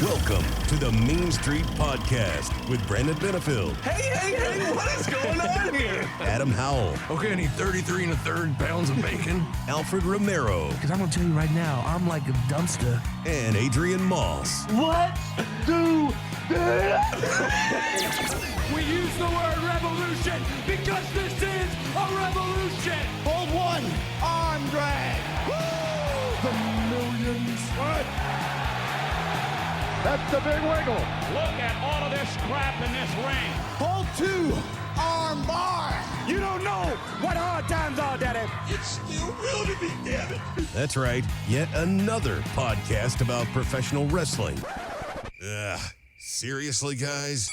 Welcome to the Mean Street Podcast with Brandon Benefield, Hey, what is going on here? Adam Howell, Okay, I need 33 1/3 pounds of bacon. Alfred Romero, Because I'm going to tell you right now, I'm like a dumpster. and Adrian Moss. Let's do this! We use the word revolution because this is a revolution. Hold one, arm drag. The millions. What? That's the big wiggle. Look at all of this crap in this ring. Hold two, arm bar. You don't know what hard times are, Daddy. That's right, yet another podcast about professional wrestling. Ugh, seriously, guys?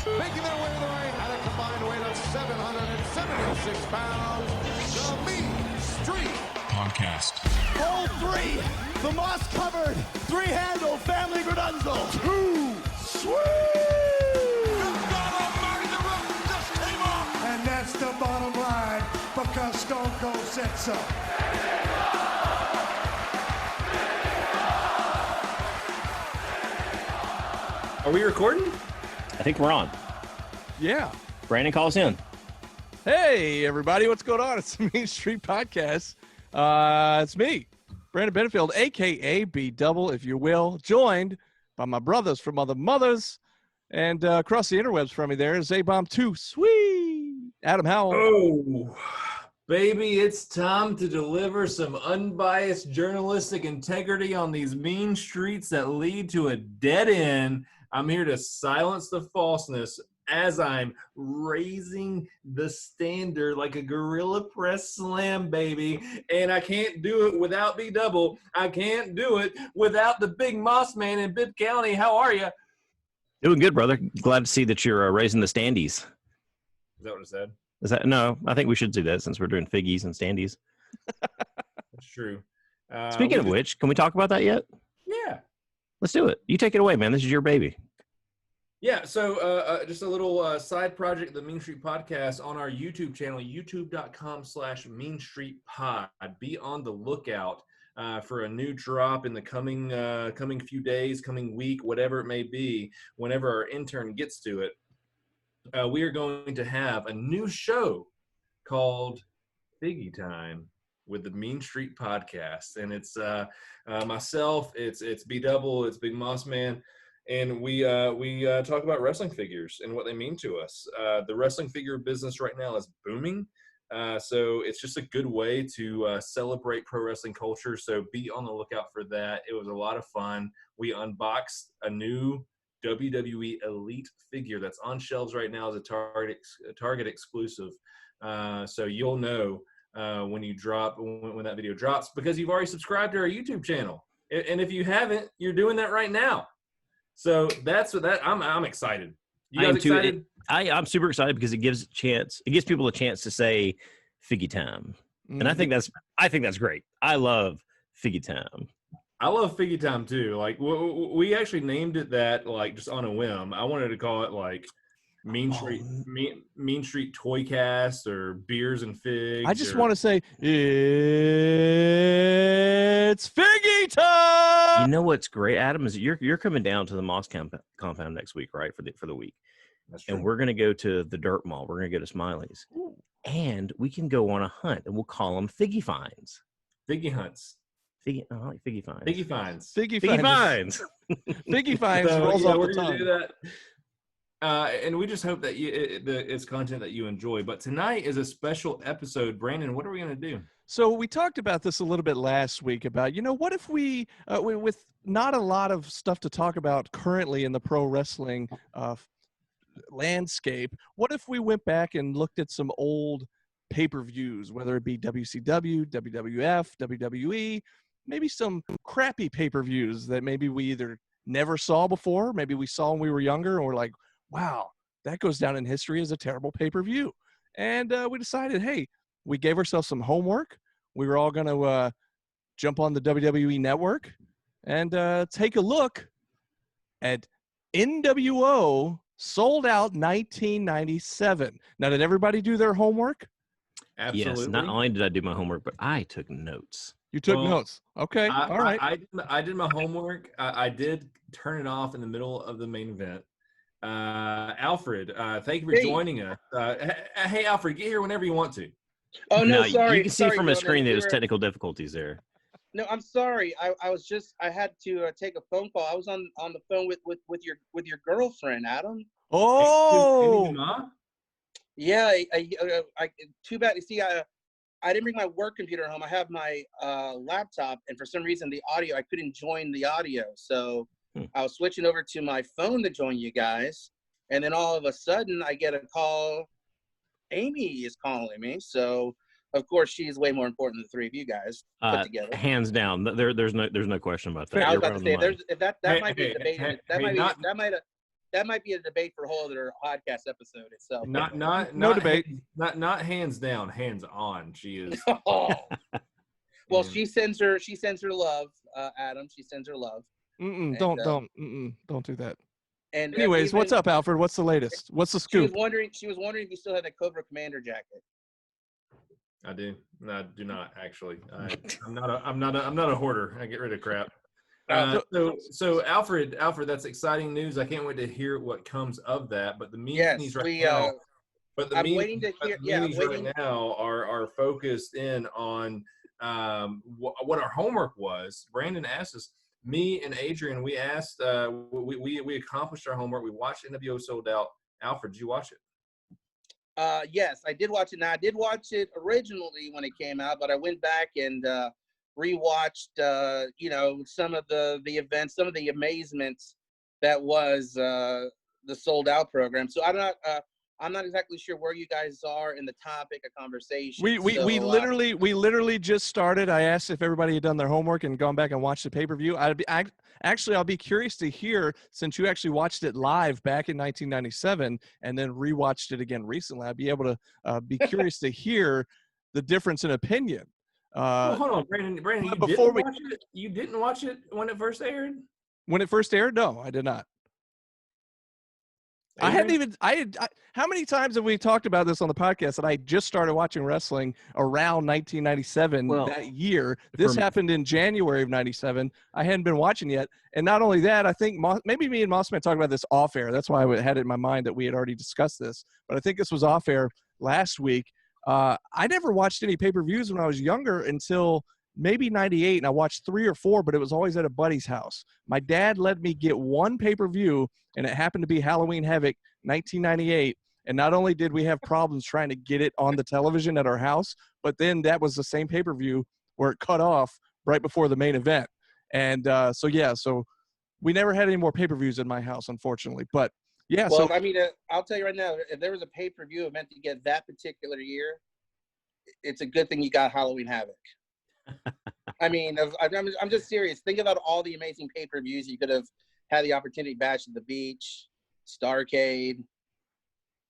Making their way to the ring at a combined weight of 776 pounds, the Mean Street Podcast. Hold three, the moss covered, three-handle family gradunzel. Two, And that's the bottom line because Stone Cold said so. Are we recording? I think we're on. Yeah. Brandon, call us in. Hey, everybody. What's going on? It's the Mean Street Podcast. It's me, Brandon Benefield, a.k.a. B-Double, if you will, joined by my brothers from other mothers. And across the interwebs from me there is A-Bomb2, sweet, Adam Howell. Oh, baby, it's time to deliver some unbiased journalistic integrity on these mean streets that lead to a dead end. I'm here to silence the falseness as I'm raising the standard like a gorilla press slam, baby. And I can't do it without B-Double. I can't do it without the big Moss Man in Bibb County. How are you? Doing good, brother. Glad to see that you're raising the standees. Is that what it said? Is that no? I think we should do that since we're doing figgies and standees. That's true. Speaking of which, can we talk about that yet? Yeah. Let's do it. You take it away, man. This is your baby. Yeah, so just a little side project, the Mean Street Podcast on our YouTube channel, youtube.com/Mean Street Pod. Be on the lookout for a new drop in the coming few days, coming week, whatever it may be, whenever our intern gets to it. We are going to have a new show called Figgy Time with the Mean Street Podcast. And it's myself, it's B-Double, it's Big Moss Man. And we talk about wrestling figures and what they mean to us. The wrestling figure business right now is booming. So it's just a good way to celebrate pro wrestling culture. So be on the lookout for that. It was a lot of fun. We unboxed a new WWE Elite figure that's on shelves right now as a Target exclusive. So you'll know when that video drops because you've already subscribed to our YouTube channel. And if you haven't, you're doing that right now. So that's what I'm excited. You guys excited? I'm super excited because it gives people a chance to say Figgy Time. And I think that's great. I love Figgy Time. I love Figgy Time too. Like we actually named it that like just on a whim. I wanted to call it like Mean Street Toy Cast or Beers and Figs. I just want to say, it's Figgy time! You know what's great, Adam, is you're coming down to the Moss compound next week, right, for the week. That's true. And we're going to go to the Dirt Mall. We're going to go to Smiley's. Ooh. And we can go on a hunt, and we'll call them Figgy Finds. Figgy Hunts. I like Figgy Finds. Figgy Finds. Figgy Figgy Finds. Finds. Figgy Finds So, rolls yeah, off we're the gonna tongue. do that. And we just hope that it's content that you enjoy. But tonight is a special episode. Brandon, what are we going to do? So we talked about this a little bit last week about, what if we with not a lot of stuff to talk about currently in the pro wrestling landscape, what if we went back and looked at some old pay-per-views, whether it be WCW, WWF, WWE, maybe some crappy pay-per-views that maybe we either never saw before, maybe we saw when we were younger, or like, wow, that goes down in history as a terrible pay-per-view. And we decided, hey, we gave ourselves some homework. We were all going to jump on the WWE network and take a look at nWo Sold Out 1997. Now, did everybody do their homework? Absolutely. Yes, not only did I do my homework, but I took notes. You took Well, notes. Okay. All right. I did my homework. I did turn it off in the middle of the main event. Alfred, thank you for joining us. Hey, Alfred, get here whenever you want to. Oh no, Now, sorry. you can see sorry, from a gentlemen. screen that We there's were- technical difficulties there. No, I'm sorry. I had to take a phone call. I was on the phone with your girlfriend, Adam. Oh, Amy Ma? Yeah, too bad. You see, I didn't bring my work computer home. I have my laptop, and for some reason, the audio, I couldn't join the audio. So I was switching over to my phone to join you guys, and then all of a sudden, I get a call. Amy is calling me. So, of course, she's way more important than the three of you guys put together. Hands down, there's no question about that. I was You're about right to say, on the money. if that might be a debate. That might be a debate for a whole other podcast episode itself. No debate. Not hands down, hands on. She is. Well, she sends her love, Adam. She sends her love. Don't do that. And anyways, what's up, Alfred? What's the latest? What's the scoop? She was wondering if you still had that Cobra Commander jacket. I do. No, I do not actually. I'm not a hoarder. I get rid of crap. So Alfred, that's exciting news. I can't wait to hear what comes of that. But the meetings now. But the meetings right now are focused in on what our homework was. Brandon asked us. Me and Adrian, we asked. We accomplished our homework. We watched nWo Sold Out. Alfred, did you watch it? Yes, I did watch it. Now I did watch it originally when it came out, but I went back and rewatched. Some of the events, some of the amazements that was the Sold Out program. So I'm not exactly sure where you guys are in the topic of conversation. We literally just started. I asked if everybody had done their homework and gone back and watched the pay-per-view. I'll be curious to hear, since you actually watched it live back in 1997 and then rewatched it again recently. I'd be able to be curious to hear the difference in opinion. Hold on, Brandon, you didn't watch it when it first aired? When it first aired? No, I did not. How many times have we talked about this on the podcast that I just started watching wrestling around 1997 that year? This happened in January of 97. I hadn't been watching yet. And not only that, I think maybe me and Mossman talked about this off air. That's why I had it in my mind that we had already discussed this. But I think this was off air last week. I never watched any pay-per-views when I was younger until maybe 98, and I watched 3 or 4, but it was always at a buddy's house. My dad let me get one pay-per-view, and it happened to be Halloween Havoc 1998. And not only did we have problems trying to get it on the television at our house, but then that was the same pay-per-view where it cut off right before the main event. And so we never had any more pay-per-views in my house, unfortunately. But yeah. Well, I mean, I'll tell you right now, if there was a pay-per-view meant to get that particular year, it's a good thing you got Halloween Havoc. I mean, I'm just serious. Think about all the amazing pay-per-views you could have had the opportunity. Bash at the Beach, Starrcade,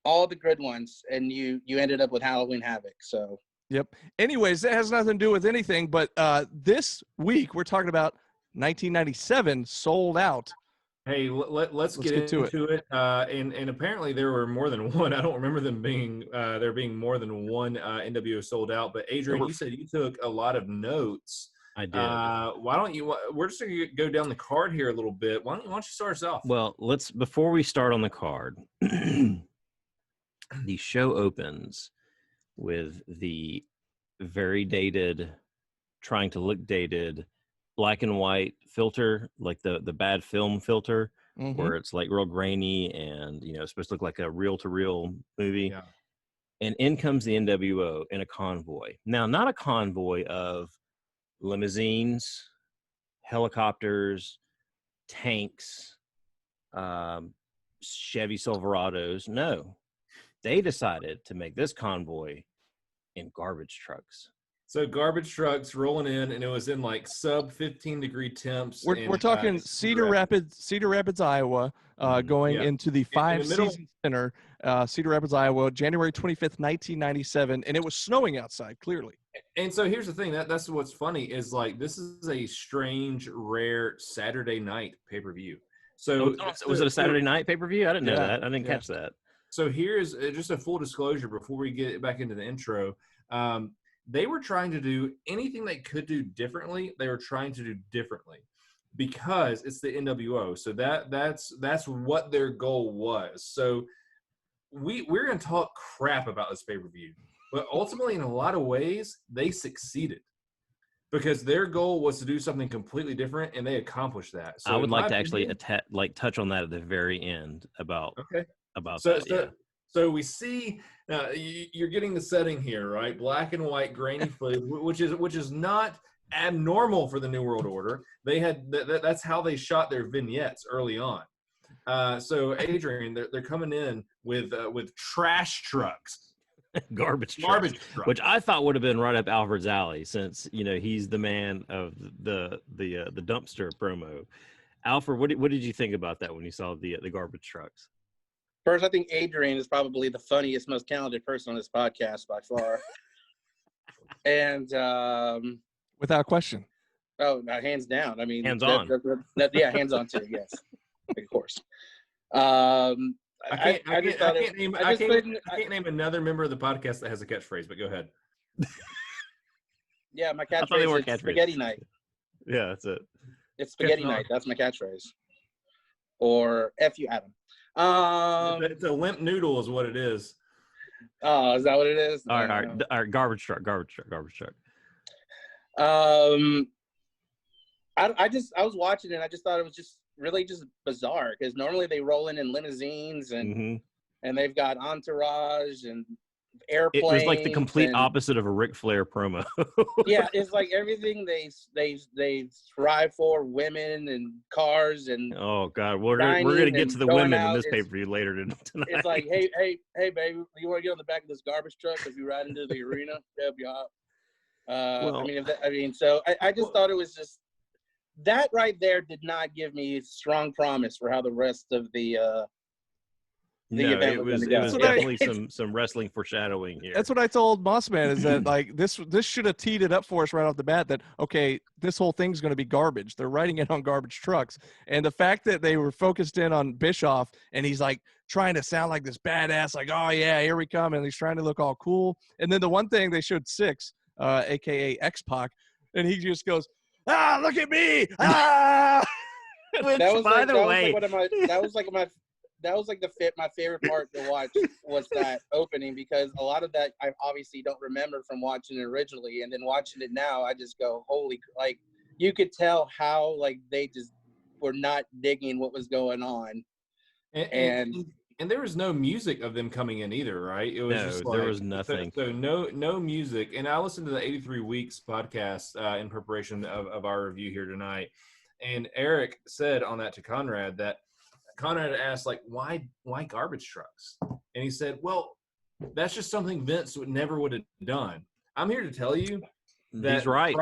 all the good ones, and you ended up with Halloween Havoc. So yep. Anyways, that has nothing to do with anything. But this week we're talking about 1997 Sold Out. Hey, let's get into it. And apparently there were more than one. I don't remember there being more than one nWo Sold Out. But Adrian, you said you took a lot of notes. I did. Why don't you? We're just going to go down the card here a little bit. Why don't you start us off? Well, before we start on the card, the show opens with the very dated, trying to look dated, black and white filter, like the bad film filter, where it's like real grainy and it's supposed to look like a reel-to-reel movie. Yeah. And in comes the nWo in a convoy. Now, not a convoy of limousines, helicopters, tanks, Chevy Silverados. No, they decided to make this convoy in garbage trucks. So garbage trucks rolling in, and it was in like sub 15-degree temps. We're talking Cedar Rapids, Iowa, going into the five-season center, Cedar Rapids, Iowa, January 25th, 1997, and it was snowing outside, clearly. And so here's the thing, that's what's funny is like this is a strange, rare Saturday night pay-per-view. So was it a Saturday night pay-per-view? I didn't know that. I didn't catch that. So here's just a full disclosure before we get back into the intro. they were trying to do anything they could do differently. They were trying to do differently because it's the nWo. So that's what their goal was. So we're going to talk crap about this pay-per-view, but ultimately, in a lot of ways, they succeeded because their goal was to do something completely different, and they accomplished that. So I would like to opinion, actually touch on that at the very end about so, that. So we see you're getting the setting here, right? Black and white, grainy footage, which is not abnormal for the New World Order. They had that's how they shot their vignettes early on. So Adrian, they're coming in with trash trucks. Garbage trucks, which I thought would have been right up Alfred's alley, since he's the man of the dumpster promo. Alfred, what did you think about that when you saw the garbage trucks? First, I think Adrian is probably the funniest, most talented person on this podcast by far, and without question. Oh, hands down. I mean, hands on. Yeah, hands on too. Yes, of course. I can't name another member of the podcast that has a catchphrase, but go ahead. Yeah, my catchphrase is spaghetti night. Yeah, that's it. It's spaghetti night. That's my catchphrase. Or F you, Adam. It's a limp noodle is what it is. Oh, is that what it is? All right. Garbage truck. I was watching it and I just thought it was just really just bizarre because normally they roll in limousines and they've got entourage and airplanes. It was like the complete opposite of a Ric Flair promo. Yeah, it's like everything they strive for, women and cars and oh god, we're gonna get to the women in this pay-per-view later tonight. It's like, hey, baby, you want to get on the back of this garbage truck if you ride into the arena? That'd be hot. I just thought it was just that right there did not give me strong promise for how the rest of the event it was was definitely some wrestling foreshadowing here. That's what I told Mossman is that like this should have teed it up for us right off the bat that okay, this whole thing's going to be garbage. They're writing it on garbage trucks, and the fact that they were focused in on Bischoff and he's like trying to sound like this badass, like oh yeah, here we come, and he's trying to look all cool. And then the one thing they showed Six, aka X-Pac, and he just goes, ah, look at me, ah. Which, by the way, that was like my favorite part to watch was that opening because a lot of that I obviously don't remember from watching it originally, and then watching it now I just go holy, like you could tell how like they just were not digging what was going on, and there was no music of them coming in either, right? It was just like, there was nothing. So no music. And I listened to the 83 Weeks podcast in preparation of our review here tonight, and Eric said on that to Conrad that Conrad asked, like, why garbage trucks? And he said, well, that's just something Vince would have done. I'm here to tell you that he's right.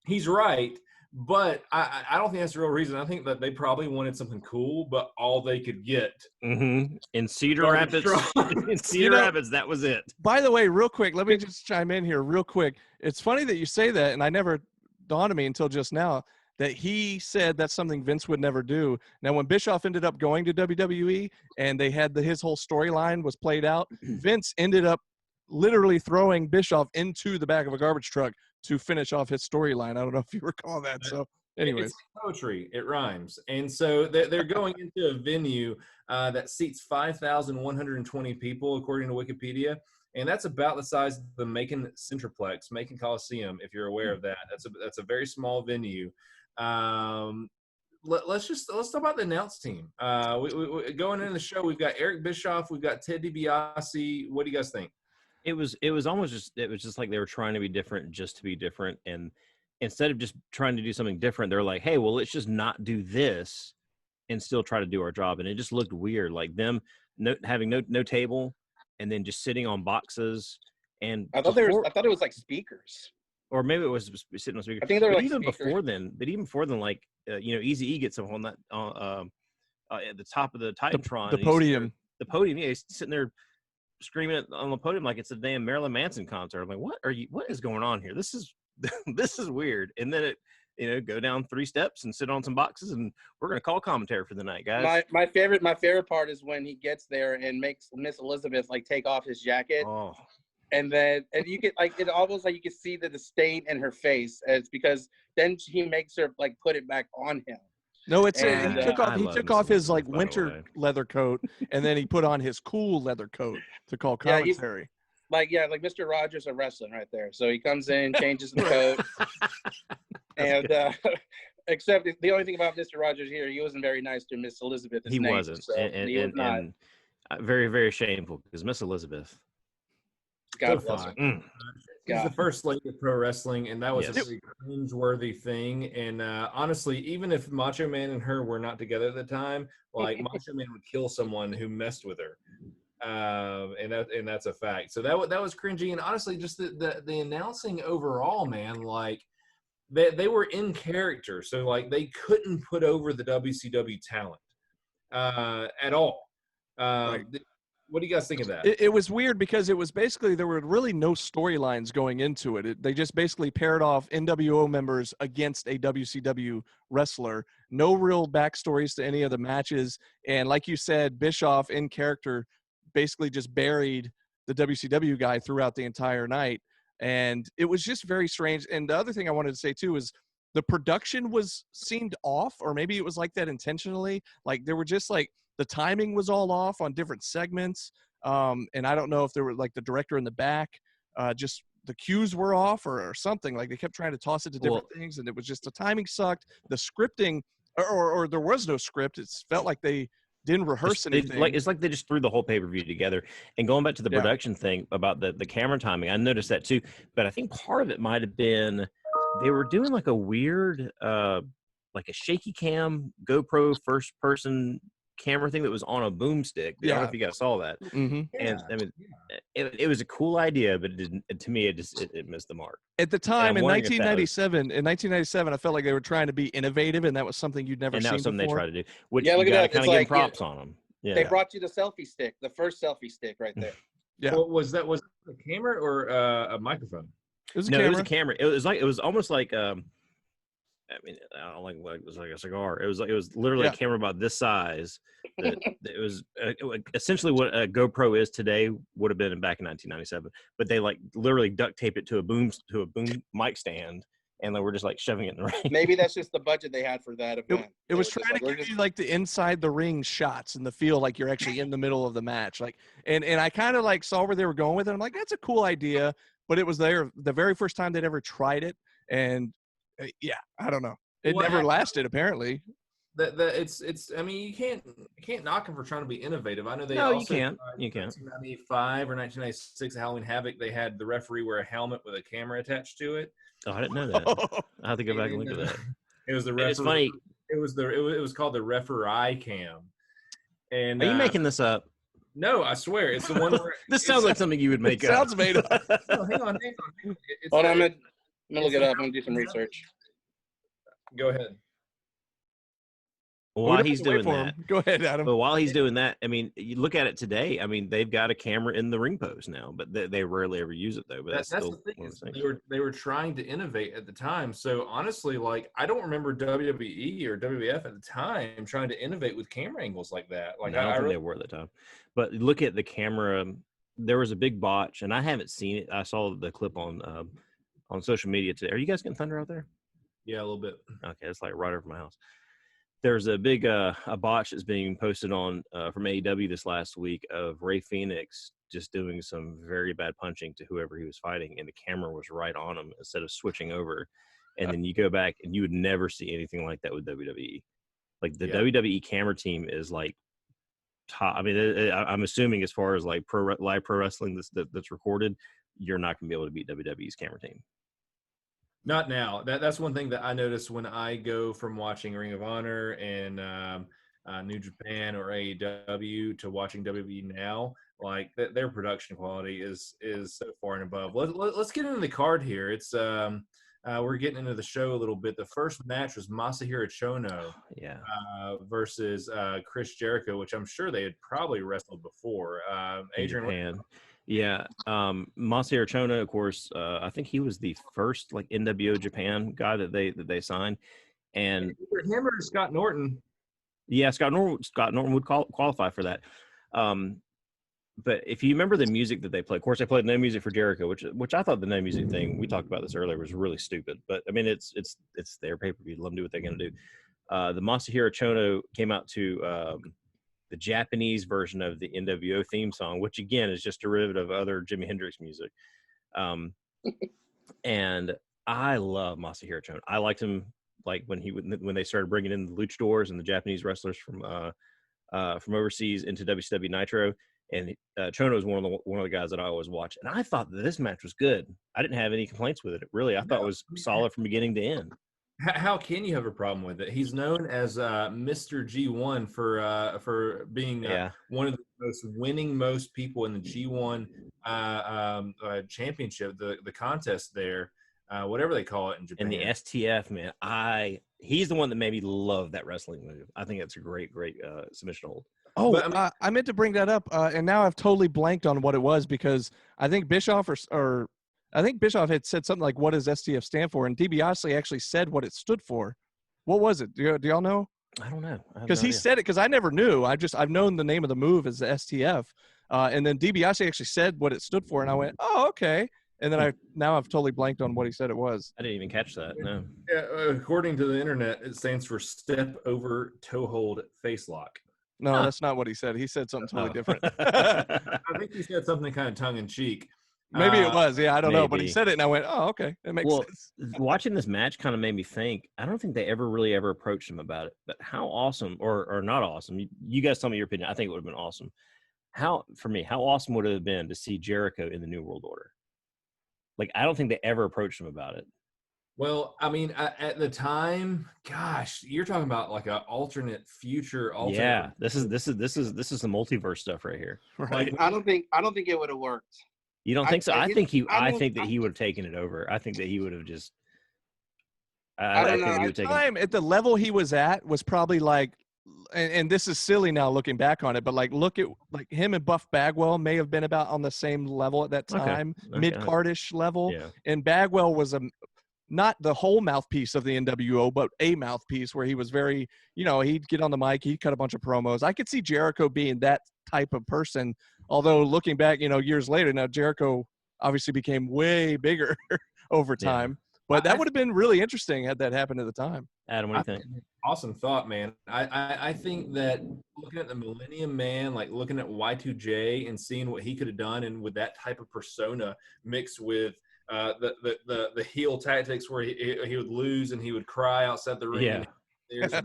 He's right, but I don't think that's the real reason. I think that they probably wanted something cool, but all they could get. In Cedar Rapids, Rapids, that was it. By the way, real quick, let me just chime in here real quick. It's funny that you say that, and I never dawned on me until just now that he said that's something Vince would never do. Now, when Bischoff ended up going to WWE and they had his whole storyline was played out, Vince ended up literally throwing Bischoff into the back of a garbage truck to finish off his storyline. I don't know if you recall that. So anyways. It's poetry. It rhymes. And so they're going into a venue that seats 5,120 people, according to Wikipedia. And that's about the size of the Macon Centerplex, Macon Coliseum, if you're aware of that. That's a very small venue. Let's talk about the announce team. We going into the show, we've got Eric Bischoff, we've got Ted DiBiase. What do you guys think? It was just like they were trying to be different just to be different, and instead of just trying to do something different, they're like, hey, well, let's just not do this and still try to do our job. And it just looked weird, like them having no table and then just sitting on boxes. And I thought it was like speakers. Or maybe it was sitting on speakers. I think they're like even speakers. before then, like Easy E gets up on that at the top of the Titantron, the podium. The podium, yeah, he's sitting there screaming on the podium like it's a damn Marilyn Manson concert. I'm like, what is going on here? This is this is weird. And then it go down 3 steps and sit on some boxes, and we're gonna call commentary for the night, guys. My favorite part is when he gets there and makes Miss Elizabeth like take off his jacket. Oh. And then, and you get like, it almost like you can see the disdain in her face. And it's because then he makes her like put it back on him. No, it's And, he took off his like winter leather coat, and then he put on his cool leather coat to call commentary. Like Mr. Rogers of wrestling right there. So he comes in, changes the coat, and except the only thing about Mr. Rogers here, he wasn't very nice to Miss Elizabeth. He wasn't, so he was not. And very, very shameful because Miss Elizabeth. God bless her. She's the first lady of pro wrestling, and that was Yes. a very cringe-worthy thing. And honestly, even if Macho Man and her were not together at the time, like Macho Man would kill someone who messed with her, and that's a fact. So that was cringy. And honestly, just the announcing overall, man, like they were in character, so like they couldn't put over the WCW talent at all. Right. What do you guys think of that? It was weird because it was basically there were really no storylines going into it. They just basically paired off nWo members against a WCW wrestler. No real backstories to any of the matches. And like you said, Bischoff in character basically just buried the WCW guy throughout the entire night. And it was just very strange. And the other thing I wanted to say too is the production seemed off, or maybe it was like that intentionally. Like there were just like, the timing was all off on different segments. And I don't know if there were like the director in the back, just the cues were off or something. Like they kept trying to toss it to different things. And it was just the timing sucked. The scripting or there was no script. It felt like they didn't rehearse anything. It's like they just threw the whole pay-per-view together. And going back to the production thing about the camera timing, I noticed that too. But I think part of it might have been they were doing like a weird, like a shaky cam GoPro first person camera thing that was on a boomstick. I don't know if you guys saw that. Mm-hmm. And I mean, it was a cool idea, but to me, it missed the mark. At the time in 1997, I felt like they were trying to be innovative, and that was something you'd never seen before. And that was something they tried to do. Which look you at got to that. kind of give props on them. Yeah. They brought you the selfie stick, the first selfie stick right there. Yeah. Well, was it a camera or a microphone? It was a No, camera. it was a camera. It was almost like I mean, I don't like it was like a cigar. It was literally a camera about this size. It was essentially what a GoPro is today would have been back in 1997. But they like literally duct tape it to a boom mic stand, and they were just like shoving it in the ring. Maybe that's just the budget they had for that event. It was trying to give you like the inside the ring shots and the feel like you're actually in the middle of the match. Like, and I kind of like saw where they were going with it. I'm like, that's a cool idea, but it was the very first time they'd ever tried it, and I don't know. It never lasted, apparently. It's. I mean, you can't knock them for trying to be innovative. I know they. No, also, you can't. You can't. 1995 or 1996 Halloween Havoc, they had the referee wear a helmet with a camera attached to it. Oh, I didn't know that. I have to go back and look at that. It was the referee. It's funny. It was called the referee cam. And are you making this up? No, I swear it's the one. Where this sounds like something you would make up. Sounds made up. No, hang on. Hold on, I'm gonna look it up. I'm gonna do some research. Go ahead. While he's doing that, go ahead, Adam. But while he's doing that, I mean, you look at it today. I mean, they've got a camera in the ring post now, but they rarely ever use it though. But that's still the thing. They were trying to innovate at the time. So honestly, like I don't remember WWE or WWF at the time trying to innovate with camera angles like that. Like no, I don't think they were at the time. But look at the camera. There was a big botch, and I haven't seen it. I saw the clip on social media today. Are you guys getting thunder out there? Yeah, a little bit. Okay, it's like right over my house. There's a big a botch that's being posted on from AEW this last week of Ray Phoenix just doing some very bad punching to whoever he was fighting, and the camera was right on him instead of switching over. And then you go back, and you would never see anything like that with WWE. Like the WWE camera team is like top. I mean, I'm assuming as far as like live pro wrestling that's recorded, you're not going to be able to beat WWE's camera team. Not now. That's one thing that I notice when I go from watching Ring of Honor and New Japan or AEW to watching WWE now. Like their production quality is so far and above. Let's get into the card here. It's we're getting into the show a little bit. The first match was Masahiro Chono versus Chris Jericho, which I'm sure they had probably wrestled before. Adrian. Yeah, Masahiro Chono, of course, I think he was the first like nWo Japan guy that they signed, and him or Scott Norton. Yeah, Scott Norton would qualify for that. but if you remember the music that they played, of course they played no music for Jericho, which I thought the no music thing, we talked about this earlier, was really stupid. But I mean, it's their pay-per-view. Let them do what they're going to do. The Masahiro Chono came out to the Japanese version of the NWO theme song, which again is just derivative of other Jimi Hendrix music. And I love Masahiro Chono. I liked him like when they started bringing in the luchadors and the Japanese wrestlers from overseas into WCW Nitro. And Chono was one of the guys that I always watch. And I thought that this match was good. I didn't have any complaints with it. Really, I thought it was solid from beginning to end. How can you have a problem with it? He's known as Mr. G1 for being one of the most people in the G1 championship, the contest there, whatever they call it in Japan. And the STF, man, he's the one that made me love that wrestling move. I think that's a great submission hold. Oh, but, I meant to bring that up, and now I've totally blanked on what it was, because I think Bischoff I think Bischoff had said something like, "What does STF stand for?" And DiBiase actually said what it stood for. What was it? Do y'all know? I don't know. Because he said it, because I never knew. I've known the name of the move as the STF. And then DiBiase actually said what it stood for, and I went, "Oh, okay." And then I've totally blanked on what he said it was. I didn't even catch that. No. Yeah, according to the internet, it stands for step over toe hold face lock. No, that's not what he said. He said something totally different. I think he said something kind of tongue in cheek. Maybe it was. Yeah, I don't know. But he said it, and I went, "Oh, okay, it makes sense." Watching this match kind of made me think. I don't think they ever approached him about it. But how awesome, or not awesome? You guys tell me your opinion. I think it would have been awesome. How awesome would it have been to see Jericho in the New World Order? Like, I don't think they ever approached him about it. Well, I mean, at the time, gosh, you're talking about like an alternate future. Yeah, this is the multiverse stuff right here. Right. Like, I don't think it would have worked. You don't think so? I think that he would have taken it over. I think that he would have just. I don't know. At the time, at the level he was at, was probably like, and this is silly now looking back on it, but like, look at like him and Buff Bagwell may have been about on the same level at that time, mid-cardish level. Yeah. And Bagwell was not the whole mouthpiece of the NWO, but a mouthpiece where he was very, he'd get on the mic, he'd cut a bunch of promos. I could see Jericho being that type of person. Although looking back, years later, now Jericho obviously became way bigger over time. But that would have been really interesting had that happened at the time. Adam, what do you think? Awesome thought, man. I think that looking at the Millennium Man, like looking at Y2J and seeing what he could have done, and with that type of persona mixed with the heel tactics where he would lose and he would cry outside the ring. Yeah.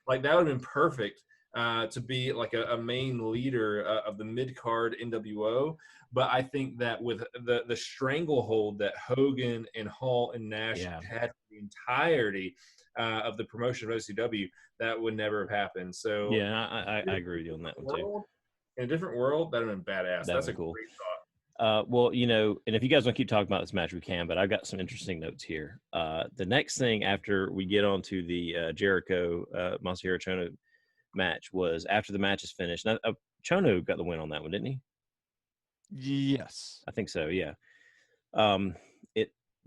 Like that would have been perfect to be like a main leader of the mid-card NWO. But I think that with the stranglehold that Hogan and Hall and Nash had for the entirety of the promotion of OCW, that would never have happened. So I agree with you on that one too. In a different world, that would have been badass. That's a cool. great thought. Well, and if you guys want to keep talking about this match, we can, but I've got some interesting notes here. The next thing after we get on to the Jericho Masahiro Chono match was after the match is finished. Now, Chono got the win on that one, didn't he? Yes. I think so, yeah.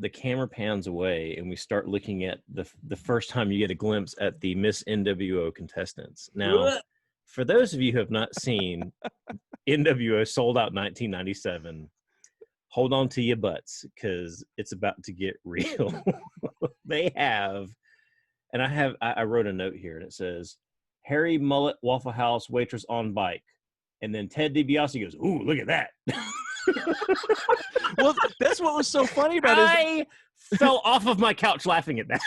The camera pans away and we start looking at the first time you get a glimpse at the Miss NWO contestants. Now, for those of you who have not seen NWO Sold Out 1997, hold on to your butts because it's about to get real. They have, and I wrote a note here and it says, Harry Mullet Waffle House waitress on bike. And then Ted DiBiase goes, "Ooh, look at that." Well, that's what was so funny about it. I fell off of my couch laughing at that.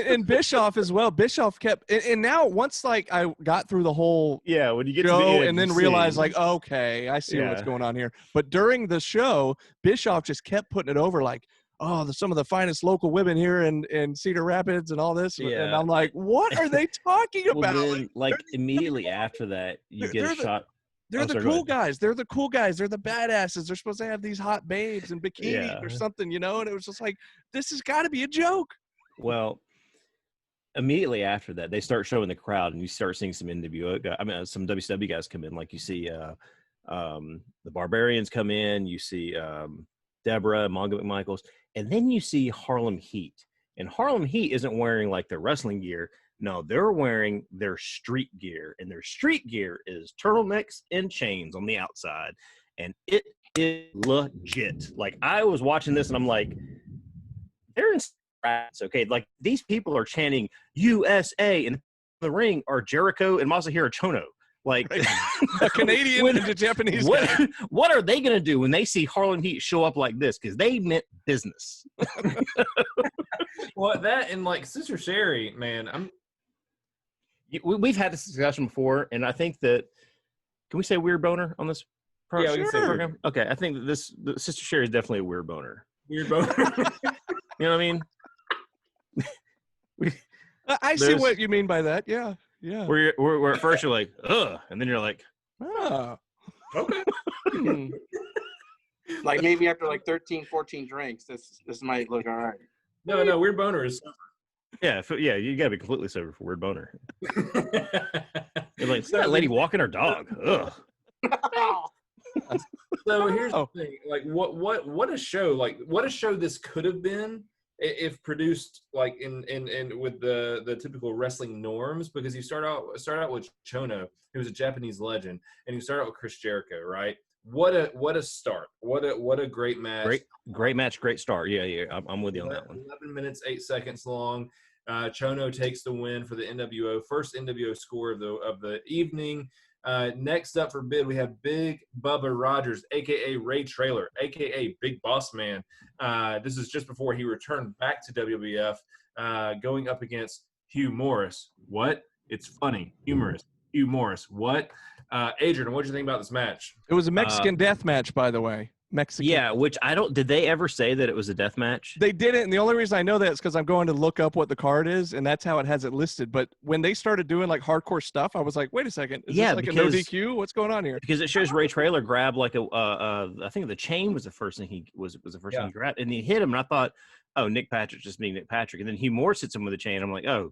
And Bischoff as well. Bischoff kept, and now once like I got through the whole when you get show to the end, and then realized like, okay, I see what's going on here. But during the show, Bischoff just kept putting it over like, oh, some of the finest local women here in Cedar Rapids and all this. Yeah. And I'm like, what are they talking about? Then, like immediately after that, you get a shot. They're the cool guys. They're the cool guys. They're the badasses. They're supposed to have these hot babes in bikinis or something, And it was just like, this has got to be a joke. Well, immediately after that, they start showing the crowd, and you start seeing some NWO guys. I mean, some WCW guys come in. Like you see the Barbarians come in. You see Deborah, Mongo McMichaels, and then you see Harlem Heat. And Harlem Heat isn't wearing like their wrestling gear. No, they're wearing their street gear, and their street gear is turtlenecks and chains on the outside, and it is legit. Like, I was watching this, and I'm like, they're in rats, okay? Like, these people are chanting USA, and in the ring are Jericho and Masahiro Chono. Like, right. A Canadian and a Japanese guy. What are they going to do when they see Harlem Heat show up like this? Because they meant business. Well, that and like Sister Sherry, man, We've had this discussion before, and I think that can we say weird boner on this Yeah, we can say program? Okay, I think that the Sister Sherry is definitely a weird boner. weird boner. You know what I mean? I see what you mean by that. Yeah. Yeah. Where at first you're like, ugh, and then you're like, Ah. Okay. Like maybe after like 13, 14 drinks, this might look all right. No, weird boner is. yeah, you gotta be completely sober for weird boner. You're like, is that lady walking her dog? Ugh. So here's the thing: like, what a show! Like, what a show this could have been if produced like in with the typical wrestling norms. Because you start out with Chono, who was a Japanese legend, and you start out with Chris Jericho, right? What a start! What a great match! Great match, great start. Yeah, I'm with you on that one. 11 minutes 8 seconds long. Chono takes the win for the NWO, first NWO score of the evening. Next up for bid, we have Big Bubba Rogers, a.k.a. Ray Traylor, a.k.a. Big Boss Man. This is just before he returned back to WWF, going up against Hugh Morris. What? It's funny. Humorous. Hugh Morris. What? Adrian, what did you think about this match? It was a Mexican death match, by the way. Mexican. Yeah, which did they ever say that it was a death match? They didn't, and the only reason I know that is because I'm going to look up what the card is, and that's how it has it listed. But when they started doing like hardcore stuff, I was like, wait a second, is this like a no DQ? What's going on here? Because it shows Ray Traylor grab like I think the chain was the first thing he thing he grabbed, and he hit him, and I thought, oh, Nick Patrick just being Nick Patrick, and then Hugh Morris hits him with a chain. I'm like, oh,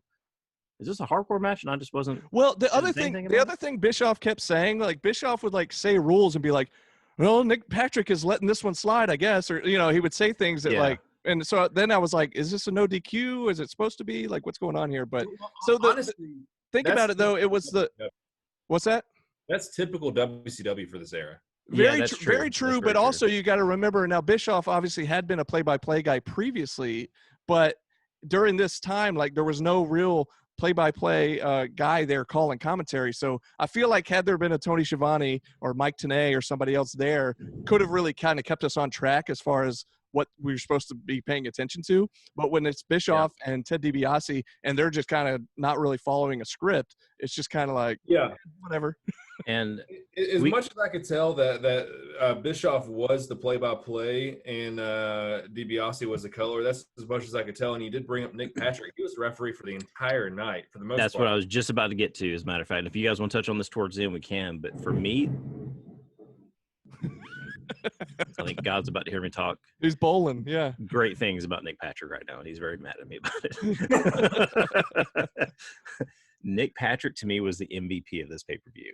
is this a hardcore match? And I just wasn't. Well, the other thing Bischoff kept saying, like Bischoff would like say rules and be like, well, Nick Patrick is letting this one slide, I guess, or he would say things that like, and so then I was like, is this a no DQ? Is it supposed to be? Like, what's going on here? But so honestly, think about it though. It was what's that? That's typical WCW for this era. Very true. But also you got to remember now, Bischoff obviously had been a play-by-play guy previously, but during this time, like there was no real play-by-play guy there calling commentary. So I feel like had there been a Tony Schiavone or Mike Tenay or somebody else there, could have really kind of kept us on track as far as what we were supposed to be paying attention to. But when it's Bischoff and Ted DiBiase and they're just kind of not really following a script, it's just kind of like, whatever. And as much as I could tell that Bischoff was the play-by-play and DiBiase was the color, that's as much as I could tell. And he did bring up Nick Patrick. He was the referee for the entire night for the most part. That's what I was just about to get to, as a matter of fact. If you guys want to touch on this towards the end, we can. But for me, I think God's about to hear me talk. He's bowling, yeah. Great things about Nick Patrick right now, and he's very mad at me about it. Nick Patrick, to me, was the MVP of this pay-per-view.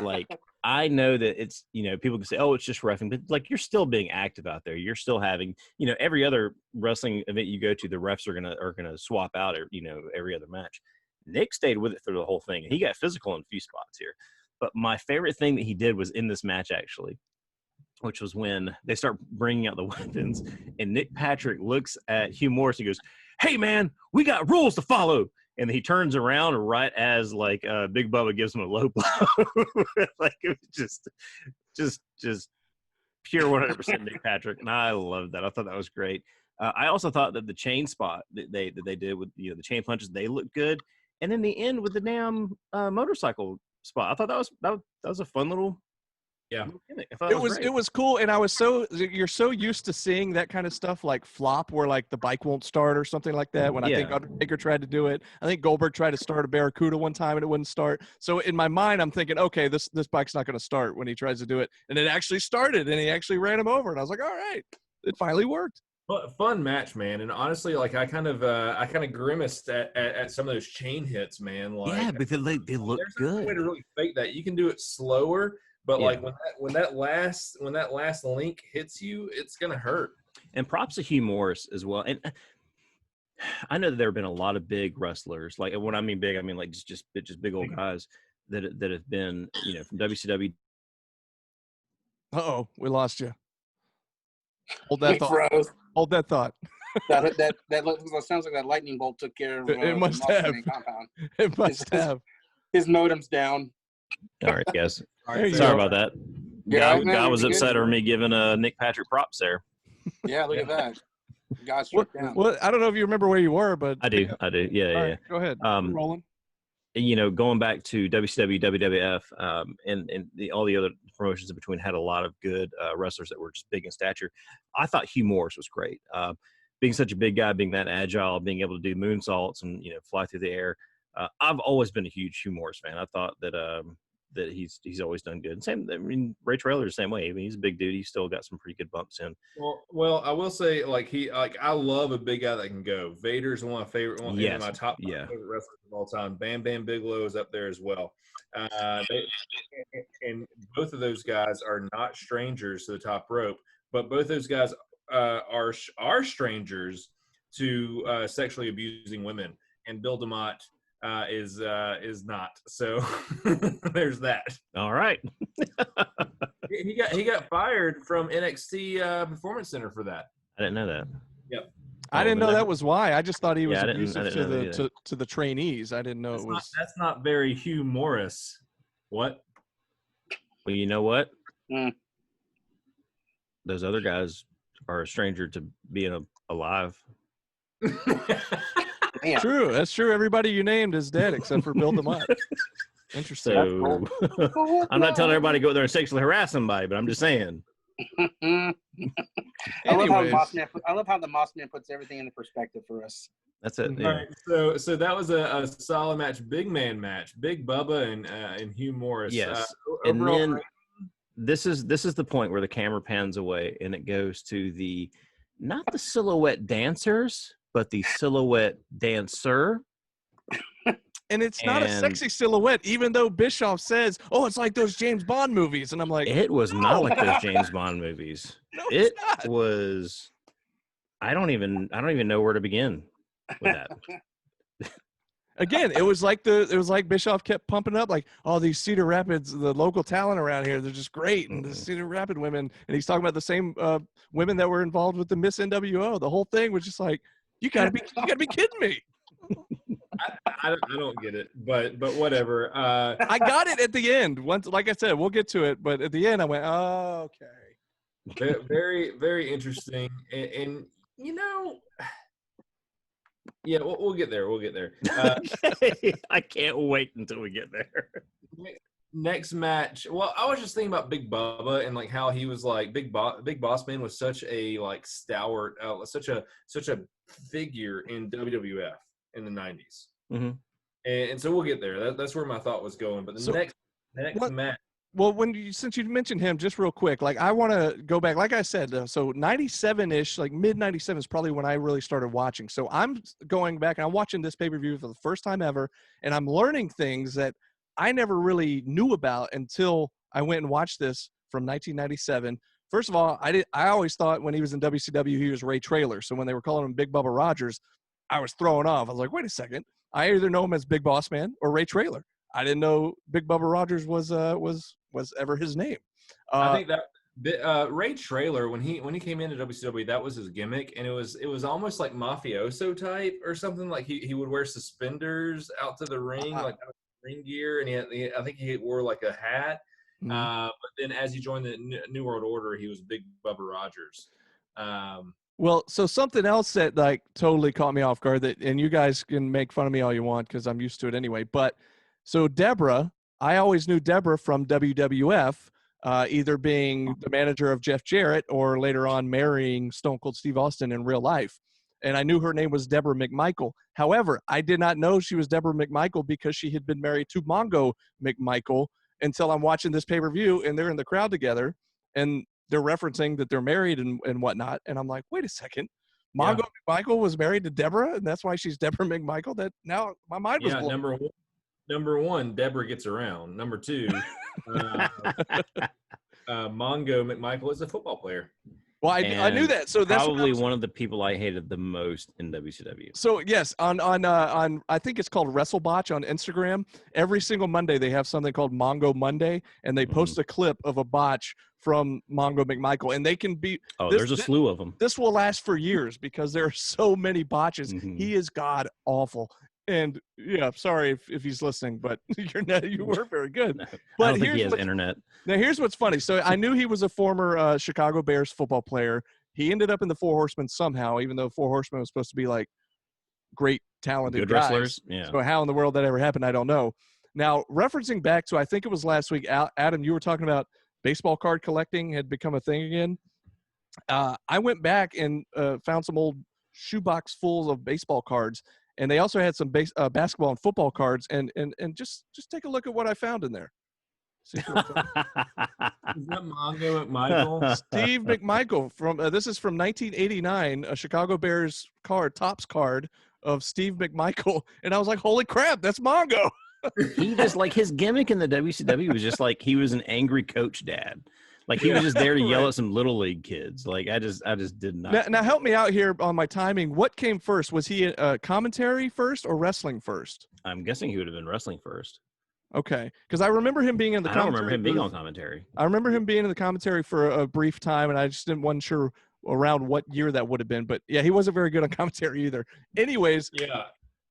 Like, I know that it's, people can say, oh, it's just reffing, but like, you're still being active out there. You're still having, every other wrestling event you go to, the refs are gonna swap out, every other match. Nick stayed with it through the whole thing, and he got physical in a few spots here. But my favorite thing that he did was in this match, actually, which was when they start bringing out the weapons, and Nick Patrick looks at Hugh Morris. He goes, hey, man, we got rules to follow. And he turns around right as like Big Bubba gives him a low blow. Like, it was just pure 100% Nick Patrick. And I loved that. I thought that was great. I also thought that the chain spot that they did with the chain punches, they looked good. And in the end with the damn motorcycle spot, I thought that was a fun little. Yeah, it was cool, and you're so used to seeing that kind of stuff like flop, where like the bike won't start or something like that. When I think Undertaker tried to do it, I think Goldberg tried to start a Barracuda one time and it wouldn't start. So in my mind, I'm thinking, okay, this bike's not going to start when he tries to do it, and it actually started, and he actually ran him over, and I was like, all right, it finally worked. Fun match, man, and honestly, like I kind of grimaced at some of those chain hits, man. Like, yeah, because they look good. There's no way to really fake that. You can do it slower. But like when that last link hits you, it's gonna hurt. And props to Hugh Morris as well. And I know that there have been a lot of big wrestlers. Like when I mean big, I mean like just big old guys that have been, you know, from WCW. Uh-oh, we lost you. Hold that We thought. froze. Hold that thought. That sounds like that lightning bolt took care of It must the Moss have. Man compound. It must have. His modem's down. All right, guys. There you Sorry go. about that. Yeah, Guy was you're good. upset over me giving Nick Patrick props there. Yeah, look at that. Got struck down. Well, I don't know if you remember where you were, but I do. Yeah, all yeah. right, go ahead. Rolling. You know, going back to WCW, WWF, and all the other promotions in between had a lot of good wrestlers that were just big in stature. I thought Hugh Morris was great. Being such a big guy, being that agile, being able to do moonsaults and, you know, fly through the air. I've always been a huge Hugh Morris fan. I thought that that he's always done good. Same, I mean, Ray Traylor the same way. I mean, he's a big dude. He's still got some pretty good bumps in. Well, I will say, I love a big guy that can go. Vader's one of my favorite, one of my top favorite wrestlers of all time. Bam Bam Bigelow is up there as well. And both of those guys are not strangers to the top rope, but both those guys are strangers to sexually abusing women, and Bill DeMott is not. So there's that. All right. He got fired from NXT Performance Center for that. I didn't know that. Yep. I didn't know that was why. I just thought he was I abusive didn't know to the trainees. I didn't know it was. That's not very Hugh Morris. What? Well, you know what? Mm. Those other guys are a stranger to being alive. True. That's true. Everybody you named is dead except for Bill DeMott. Interesting. So I'm not telling everybody to go there and sexually harass somebody, but I'm just saying. I love how the Moss Man puts everything into perspective for us. That's it. Yeah. All right, so that was a solid match, big man match, Big Bubba and Hugh Morris. Yes, and then this is the point where the camera pans away and it goes to not the silhouette dancers, but the silhouette dancer. And it's not a sexy silhouette, even though Bischoff says, "Oh, it's like those James Bond movies," and I'm like, it was not like those James Bond movies. No, it was. I don't even know where to begin with that. Again, it was like Bischoff kept pumping up, like, "Oh, these Cedar Rapids, the local talent around here, they're just great." And the Cedar Rapid women, and he's talking about the same women that were involved with the Miss NWO. The whole thing was just like, you gotta be kidding me. I don't get it, but whatever. I got it at the end. Once, like I said, we'll get to it. But at the end, I went, "Oh, okay." Very, very interesting, and you know, yeah, we'll get there. We'll get there. I can't wait until we get there. Next match. Well, I was just thinking about Big Bubba and like how he was like Big Boss Man was such a like stalwart, such a figure in WWF in the 90s. Mm-hmm. And so we'll get there. That's where my thought was going. But the next match. Well, since you mentioned him, just real quick, like I want to go back. Like I said, so 97-ish, like mid 97 is probably when I really started watching. So I'm going back and I'm watching this pay-per-view for the first time ever, and I'm learning things that I never really knew about until I went and watched this from 1997. First of all, I always thought when he was in WCW he was Ray Traylor. So when they were calling him Big Bubba Rogers, I was thrown off. I was like, wait a second. I either know him as Big Boss Man or Ray Traylor. I didn't know Big Bubba Rogers was ever his name. I think that Ray Traylor, when he came into WCW, that was his gimmick, and it was almost like mafioso type or something. Like he would wear suspenders out to the ring, like ring gear, and I think he wore like a hat. Mm-hmm. But then as he joined the New World Order, he was Big Bubba Rogers. Well, so something else that like totally caught me off guard, and you guys can make fun of me all you want because I'm used to it anyway. But so Deborah, I always knew Deborah from WWF, either being the manager of Jeff Jarrett or later on marrying Stone Cold Steve Austin in real life. And I knew her name was Deborah McMichael. However, I did not know she was Deborah McMichael because she had been married to Mongo McMichael until I'm watching this pay-per-view and they're in the crowd together and they're referencing that they're married and whatnot. And I'm like, wait a second. Mongo McMichael was married to Deborah, and that's why she's Deborah McMichael? That now my mind was blown. Number one, Deborah gets around. Number two, Mongo McMichael is a football player. Well, I knew that. So that's what I probably was- one of the people I hated the most in WCW. So yes, on I think it's called WrestleBotch on Instagram. Every single Monday they have something called Mongo Monday, and they post a clip of a botch from Mongo McMichael, and they can be. Oh, there's a slew of them. This will last for years because there are so many botches. He is god awful. And yeah, sorry if he's listening, but you were very good. No, But I don't think he has internet. Now here's what's funny. So I knew he was a former Chicago Bears football player. He ended up in the Four Horsemen somehow, even though Four Horsemen was supposed to be like great, talented Good guys. wrestlers. Yeah. So how in the world that ever happened, I don't know. Now, referencing back to, I think it was last week, Adam, you were talking about baseball card collecting had become a thing again. I went back and found some old shoebox fulls of baseball cards, and they also had some basketball and football cards. And just take a look at what I found in there. Is that Mongo McMichael? Steve McMichael from this is from 1989, a Chicago Bears card, Topps card of Steve McMichael, and I was like, "Holy crap, that's Mongo!" He just like his gimmick in the WCW was just like he was an angry coach dad. Like he was just there to yell at some little league kids. Like I just did not. Now help me out here on my timing. What came first? Was he commentary first or wrestling first? I'm guessing he would have been wrestling first. Okay, because I remember him being in the. I don't remember him being on commentary. I remember him being in the commentary for a brief time, and I just wasn't sure around what year that would have been. But yeah, he wasn't very good on commentary either. Anyways, yeah.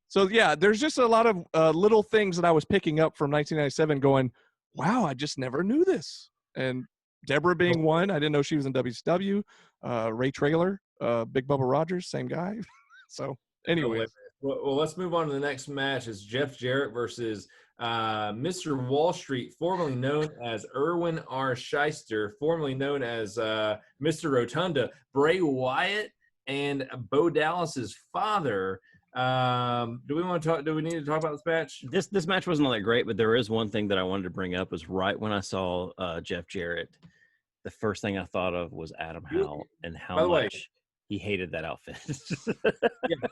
So yeah, there's just a lot of little things that I was picking up from 1997, going, "Wow, I just never knew this." And Deborah being one, I didn't know she was in WCW. Ray Traylor, Big Bubba Rogers, same guy. So anyway, well, let's move on to the next match. It's Jeff Jarrett versus Mr. Wall Street, formerly known as Erwin R. Shyster, formerly known as Mr. Rotunda, Bray Wyatt, and Bo Dallas's father. Do we want to talk? Do we need to talk about this match? This match wasn't all that great, but there is one thing that I wanted to bring up. Was right when I saw Jeff Jarrett, the first thing I thought of was Adam Howell and how much he hated that outfit.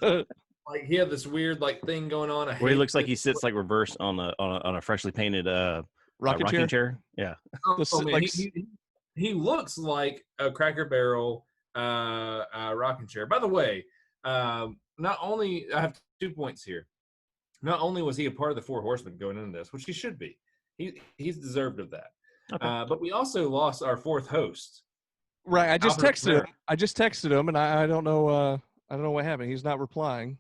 Yeah. Like he had this weird like thing going on. Where he looks like he sits like reverse on a freshly painted rocking chair. Yeah. Oh, man, he looks like a Cracker Barrel rocking chair. By the way, not only I have 2 points here. Not only was he a part of the Four Horsemen going into this, which he should be, he's deserved of that. Okay. But we also lost our fourth host. Right. I just texted him, and I don't know. I don't know what happened. He's not replying.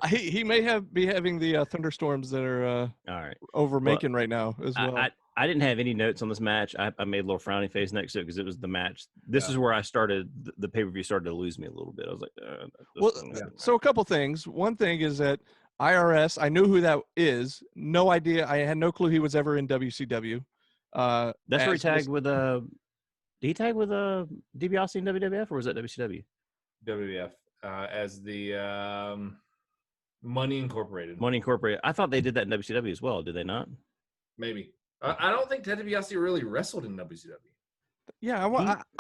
He may be having the thunderstorms that are all right over Macon right now as well. I didn't have any notes on this match. I made a little frowny face next to it because it was the match. This is where I started. The pay-per-view started to lose me a little bit. I was like, So a couple things. One thing is that IRS, I knew who that is. No idea. I had no clue he was ever in WCW. That's where he tagged with did he tag with DiBiase in WWF or was that WCW? WWF. As the Money Incorporated. Money Incorporated. I thought they did that in WCW as well. Did they not? Maybe. I don't think Ted DiBiase really wrestled in WCW. Yeah,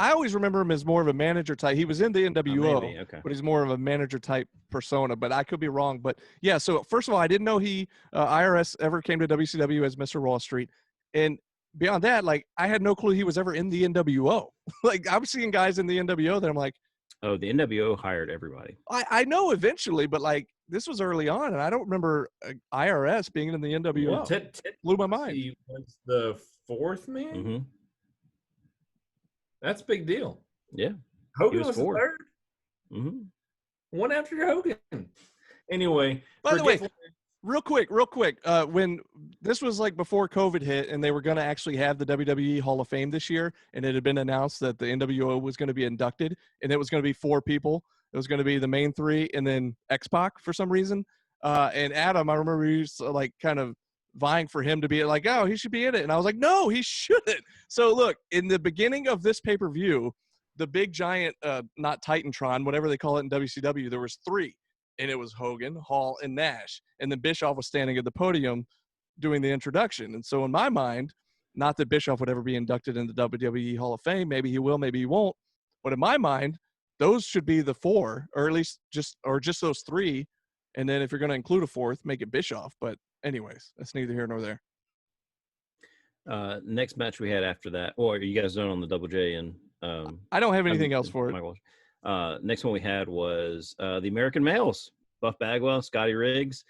I always remember him as more of a manager type. He was in the NWO, but he's more of a manager type persona. But I could be wrong. But yeah, so first of all, I didn't know he IRS ever came to WCW as Mr. Wall Street, and beyond that, like I had no clue he was ever in the NWO. Like I was seeing guys in the NWO that I'm like. Oh, the NWO hired everybody. I know eventually, but like this was early on, and I don't remember IRS being in the NWO. Well, Ted blew my mind. He was the fourth man. Mm-hmm. That's a big deal. Yeah, Hogan was the third. Mm-hmm. One after Hogan. Anyway, by the way, real quick, when this was like before COVID hit and they were going to actually have the WWE Hall of Fame this year, and it had been announced that the NWO was going to be inducted, and it was going to be 4 people. It was going to be the main 3 and then X-Pac for some reason. And Adam, I remember he was like kind of vying for him to be like, oh, he should be in it. And I was like, no, he shouldn't. So look, in the beginning of this pay-per-view, the big giant, not Titantron, whatever they call it in WCW, there was 3. And it was Hogan, Hall, and Nash. And then Bischoff was standing at the podium doing the introduction. And so in my mind, not that Bischoff would ever be inducted in the WWE Hall of Fame. Maybe he will, maybe he won't. But in my mind, those should be the 4, or at least just those 3. And then if you're going to include a 4th, make it Bischoff. But anyways, that's neither here nor there. Next match we had after that, or you guys done on the Double J and I don't have anything else for it. Michael. Next one we had was the American Males, Buff Bagwell, Scotty Riggs.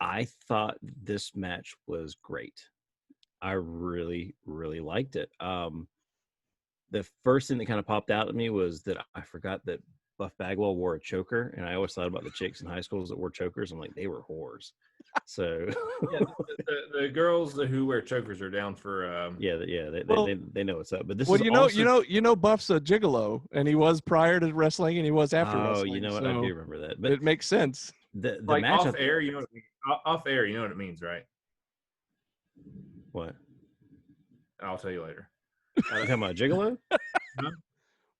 I thought this match was great. I really, really liked it. The first thing that kind of popped out at me was that I forgot that Buff Bagwell wore a choker, and I always thought about the chicks in high schools that wore chokers. I'm like, they were whores. So yeah, the girls who wear chokers are down for they know what's up. But this you know Buff's a gigolo, and he was prior to wrestling, and he was after wrestling. Oh, you know what? I do remember that. But it makes sense. The like match off air, you know what it means. Off air, you know what it means, right? What? I'll tell you later. Talking about gigolo?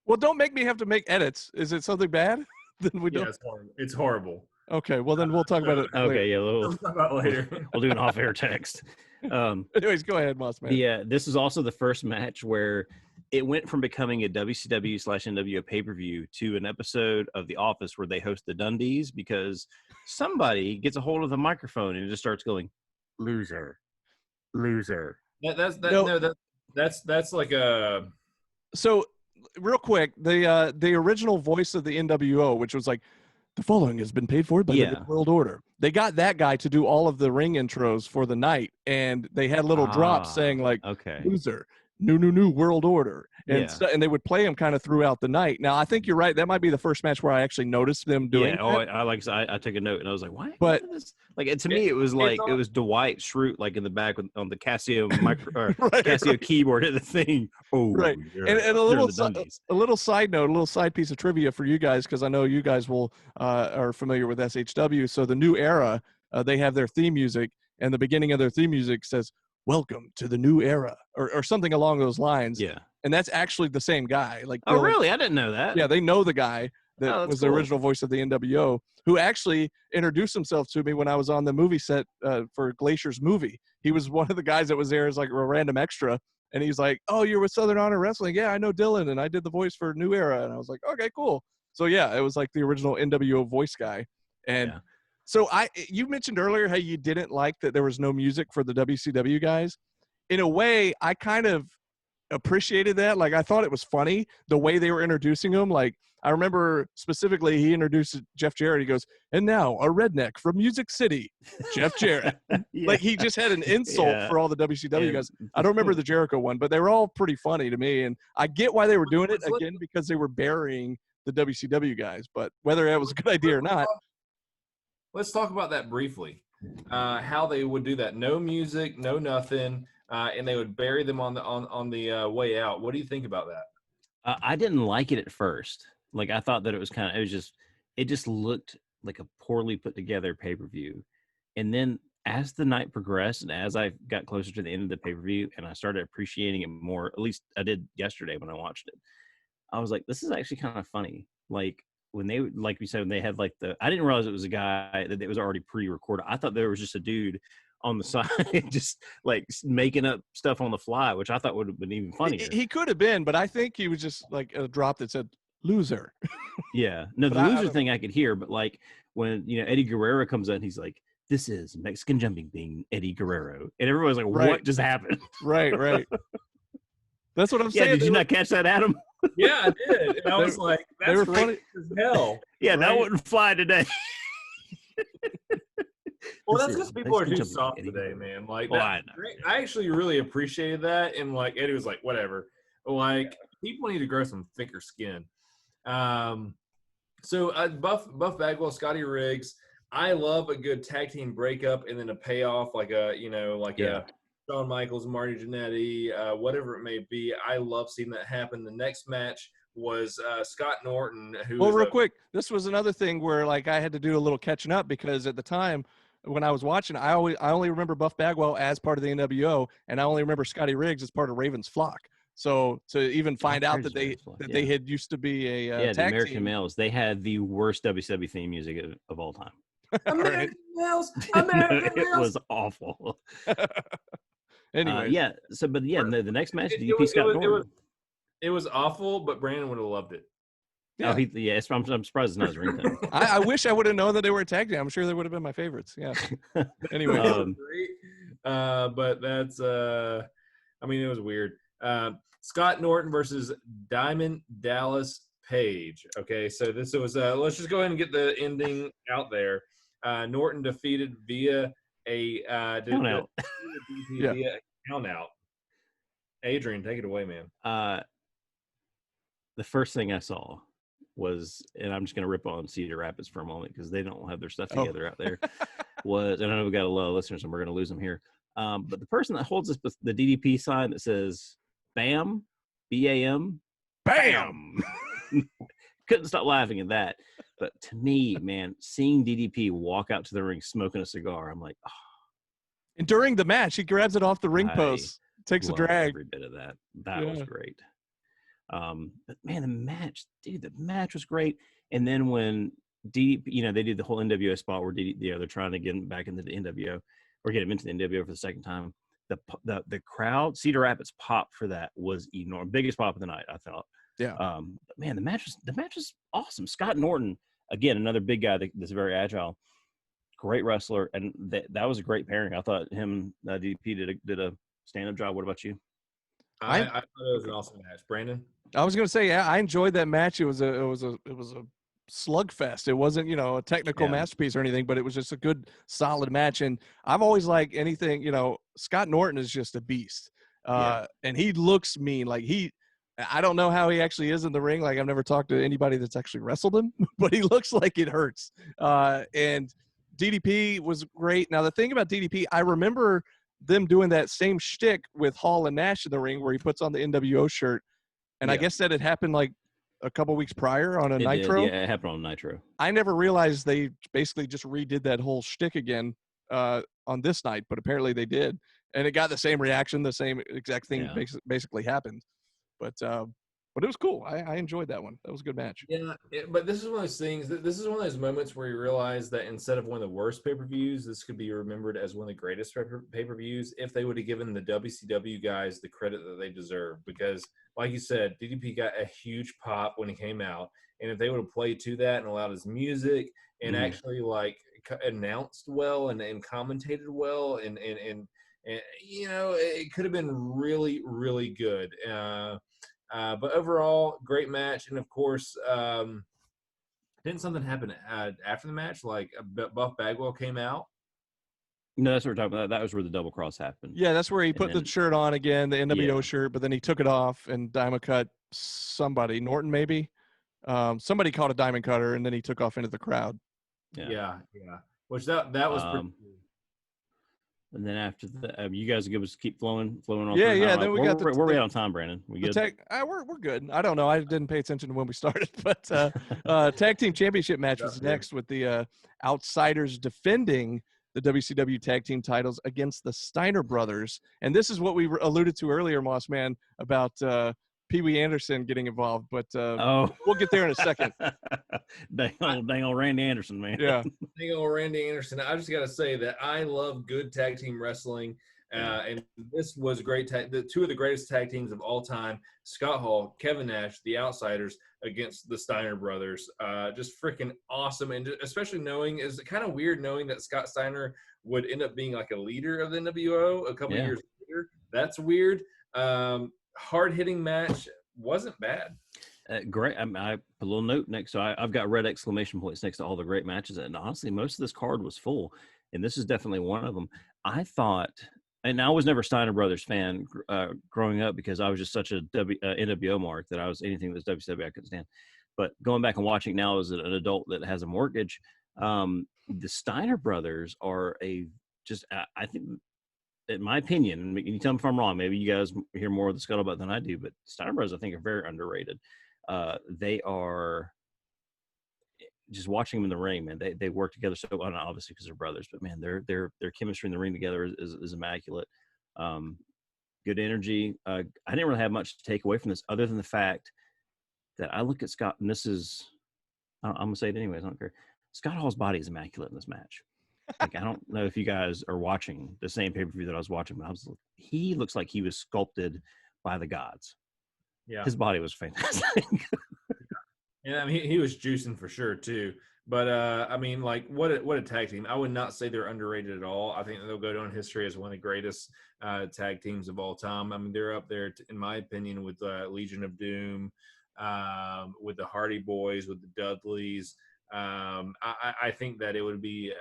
Well, don't make me have to make edits. Is it something bad? Then we don't. It's horrible. Okay, well then we'll talk about it. Okay, later. yeah, We'll talk about it later. We'll do an off-air text. Anyways, go ahead, Moss Man. Yeah, this is also the first match where it went from becoming a WCW/NWO pay-per-view to an episode of The Office where they host the Dundies because somebody gets a hold of the microphone and just starts going, loser. That's like a. So, real quick, the original voice of the NWO, which was like, the following has been paid for by the New World Order. They got that guy to do all of the ring intros for the night, and they had little drops saying like, loser, new World Order. And and they would play him kind of throughout the night. Now, I think you're right. That might be the first match where I actually noticed them doing that. I took a note, and I was like, why? But like, to me, it was like it was Dwight Schrute, like in the back on the Casio Casio keyboard at the thing. Oh, right. Yeah. And a little side note, a little side piece of trivia for you guys, because I know you guys will are familiar with SHW. So the New Era, they have their theme music, and the beginning of their theme music says, "Welcome to the New Era," or something along those lines. Yeah. And that's actually the same guy. Like, oh, really? I didn't know that. Yeah, they know the guy that was the original voice of the NWO, who actually introduced himself to me when I was on the movie set for Glacier's movie. He was one of the guys that was there as like a random extra. And he's like, "Oh, you're with Southern Honor Wrestling? Yeah, I know Dylan, and I did the voice for New Era." And I was like, "Okay, cool." So yeah, it was like the original NWO voice guy. And so you mentioned earlier how you didn't like that there was no music for the WCW guys. In a way, I kind of appreciated that. Like, I thought it was funny the way they were introducing him. Like, I remember specifically he introduced Jeff Jarrett. He goes, "And now a redneck from Music City, Jeff Jarrett." Like, he just had an insult for all the WCW guys. I don't remember the Jericho one, but they were all pretty funny to me. And I get why they were doing it, again, because they were burying the WCW guys. But whether that was a good idea or not. Let's talk about that briefly. How they would do that. No music, no nothing. And they would bury them on the way out. What do you think about that? I didn't like it at first. Like, I thought that it just looked like a poorly put together pay-per-view. And then as the night progressed and as I got closer to the end of the pay-per-view and I started appreciating it more, at least I did yesterday when I watched it, I was like, this is actually kind of funny. Like, when they, like we said, when they had like I didn't realize it was a guy that it was already pre-recorded. I thought there was just a dude on the side just like making up stuff on the fly, which I thought would have been even funnier. He could have been, but I think he was just like a drop that said loser. Yeah. No, the loser thing I could hear, but like when, Eddie Guerrero comes in, he's like, "This is Mexican Jumping Bean, Eddie Guerrero." And everyone's like, "What just happened?" Right. That's what I'm saying. Yeah, did you not catch that, Adam? Yeah, I did. And I was like, that's funny as hell. Yeah, that wouldn't fly today. Well, that's because people are too soft today, man. Like, I actually really appreciated that. And like Eddie was like, whatever. Like, people need to grow some thicker skin. So Buff Bagwell, Scotty Riggs. I love a good tag team breakup and then a payoff, like a Shawn Michaels, Marty Jannetty, whatever it may be. I love seeing that happen. The next match was Scott Norton. Real quick, this was another thing where like I had to do a little catching up because at the time when I was watching, I only remember Buff Bagwell as part of the NWO, and I only remember Scotty Riggs as part of Raven's Flock. So to even find out that they had used to be a tag the American team. Males, they had the worst WCW theme music of all time. American Males. It was awful. Anyway, the next match, DP Scott Norton. It was awful, but Brandon would have loved it. Yeah. I'm surprised it's not his ringtone. I wish I would have known that they were a tag team. I'm sure they would have been my favorites. Yeah. Anyway. But that's, it was weird. Scott Norton versus Diamond Dallas Page. Okay, so this was let's just go ahead and get the ending out there. Norton defeated via a Count out. via a count out. Adrian, take it away, man. The first thing I saw was, and I'm just going to rip on Cedar Rapids for a moment because they don't have their stuff together out there, was, and I know we've got a lot of listeners and we're going to lose them here, but the person that holds the DDP sign that says BAM, B-A-M, Bam! couldn't stop laughing at that. But to me, man, seeing DDP walk out to the ring smoking a cigar, I'm like, oh, And during the match, he grabs it off the ring post, takes a love drag. every bit of that. That was great. But man, the match was great. And then when DDP, they did the whole NWO spot where they're trying to get him back into the NWO or get him into the NWO for the second time. The crowd, Cedar Rapids pop for that was enormous. Biggest pop of the night, I thought. Yeah. But man, the match was awesome. Scott Norton, again, another big guy that's very agile, great wrestler, and that was a great pairing. I thought him, DDP did a stand-up job. What about you? I thought it was an awesome match. Brandon? I was going to say, yeah, I enjoyed that match. It was a slugfest. It wasn't, a technical masterpiece or anything, but it was just a good, solid match. And I've always liked anything, Scott Norton is just a beast. And he looks mean. I don't know how he actually is in the ring. I've never talked to anybody that's actually wrestled him, but he looks like it hurts. And DDP was great. Now, the thing about DDP, I remember them doing that same shtick with Hall and Nash in the ring where he puts on the NWO shirt. And I guess that had happened a couple weeks prior on a Nitro. Yeah, it happened on Nitro. I never realized they basically just redid that whole shtick again on this night, but apparently they did. And it got the same reaction, the same exact thing basically happened. But it was cool. I enjoyed that one. That was a good match. Yeah, but this is one of those things. This is one of those moments where you realize that instead of one of the worst pay-per-views, this could be remembered as one of the greatest pay-per-views if they would have given the WCW guys the credit that they deserve. Because, like you said, DDP got a huge pop when he came out, and if they would have played to that and allowed his music and actually announced well and commentated well, and it could have been really, really good. But overall, great match. And of course, didn't something happen after the match? Buff Bagwell came out? No, that's what we're talking about. That was where the double cross happened. Yeah, that's where he put the shirt on again, the NWO shirt, but then he took it off and diamond cut somebody, Norton maybe. Somebody caught a diamond cutter, and then he took off into the crowd. Yeah. Which that was pretty cool. And then after that, you guys give us keep flowing on. Yeah. Then we got where we at on time, Brandon? We good? We're good. I don't know. I didn't pay attention to when we started, but tag team championship match was next with the Outsiders defending the WCW tag team titles against the Steiner brothers. And this is what we alluded to earlier, Moss Man, about Pee Wee Anderson getting involved, but we'll get there in a second. dang old Randy Anderson, man. Yeah. Dang old Randy Anderson. I just got to say that I love good tag team wrestling, and this was great. Two of the greatest tag teams of all time, Scott Hall, Kevin Nash, the Outsiders against the Steiner brothers. Just freaking awesome, and especially knowing, it's kind of weird knowing that Scott Steiner would end up being like a leader of the NWO a couple years later. That's weird. Hard-hitting match, wasn't bad. Great. I put a little note next. So I've got red exclamation points next to all the great matches. And honestly, most of this card was full. And this is definitely one of them. I thought, and I was never a Steiner Brothers fan growing up because I was just such a NWO mark that I was anything that was WCW I couldn't stand. But going back and watching now as an adult that has a mortgage, the Steiner Brothers are I think, in my opinion, and you tell me if I'm wrong, maybe you guys hear more of the scuttlebutt than I do, but Steiner Brothers, I think, are very underrated. They are, just watching them in the ring, man, they work together so well, obviously because they're brothers, but man, their chemistry in the ring together is immaculate. Good energy. I didn't really have much to take away from this other than the fact that I look at Scott, and this is, I'm going to say it anyways, I don't care. Scott Hall's body is immaculate in this match. I don't know if you guys are watching the same pay-per-view that I was watching, but he looks like he was sculpted by the gods. Yeah. His body was fantastic. Yeah, I mean, he was juicing for sure, too. But I mean, like, what a tag team! I would not say they're underrated at all. I think they'll go down in history as one of the greatest tag teams of all time. I mean, they're up there, in my opinion, with Legion of Doom, with the Hardy Boys, with the Dudleys. I think that it would be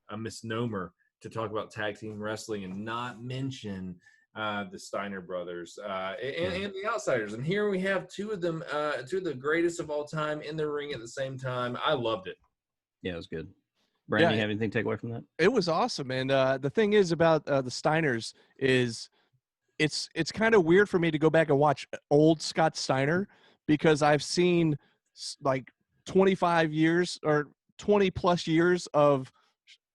a misnomer to talk about tag team wrestling and not mention the Steiner brothers and the Outsiders. And here we have two of them, two of the greatest of all time in the ring at the same time. I loved it. Yeah, it was good. Brandon, Yeah, you have anything to take away from that? It was awesome. And the thing is about the Steiners is it's kind of weird for me to go back and watch old Scott Steiner because I've seen like 25 years or 20 plus years of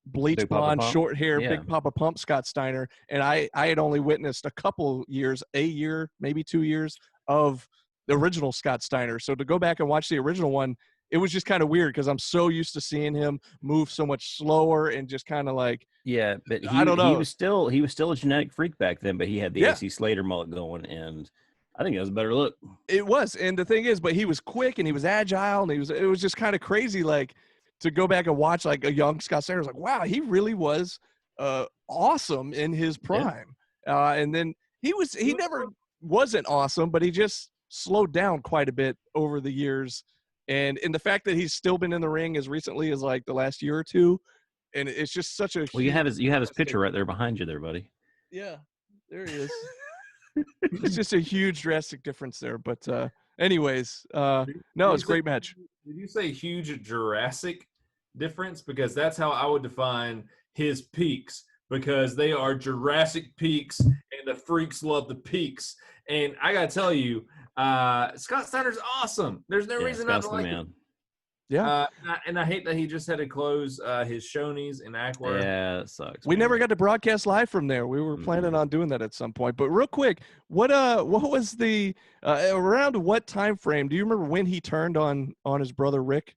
bleach Big Papa blonde, Pump? short hair, Yeah. Big Papa Pump Scott Steiner. And I had only witnessed a couple years, a year, maybe 2 years of the original Scott Steiner. So to go back and watch the original one, it was just kind of weird because I'm so used to seeing him move so much slower and just kind of like, Yeah, but I don't know. he was still a genetic freak back then, but he had the Yeah. AC Slater mullet going, and I think it was a better look. It was. And the thing is, but he was quick and he was agile and it was just kind of crazy. Like to go back and watch like a young Scott Steiner was like, wow, he really was awesome in his prime. And then he never wasn't awesome, but he just slowed down quite a bit over the years. And the fact that he's still been in the ring as recently as like the last year or two. And it's just such a Well, you have his picture right there behind you there, buddy. Yeah, there he is. It's just a huge drastic difference there. But anyways, no, it's a great match. Did you say huge Jurassic difference? Because that's how I would define his peaks, because they are Jurassic peaks and the freaks love the peaks. And I got to tell you, Scott Steiner's awesome. There's no reason not to like him. Yeah. And I hate that he just had to close his Shoney's in Ackworth. Yeah, it sucks. We never got to broadcast live from there. We were planning on doing that at some point. But real quick, what was the around what time frame? Do you remember when he turned on his brother Rick?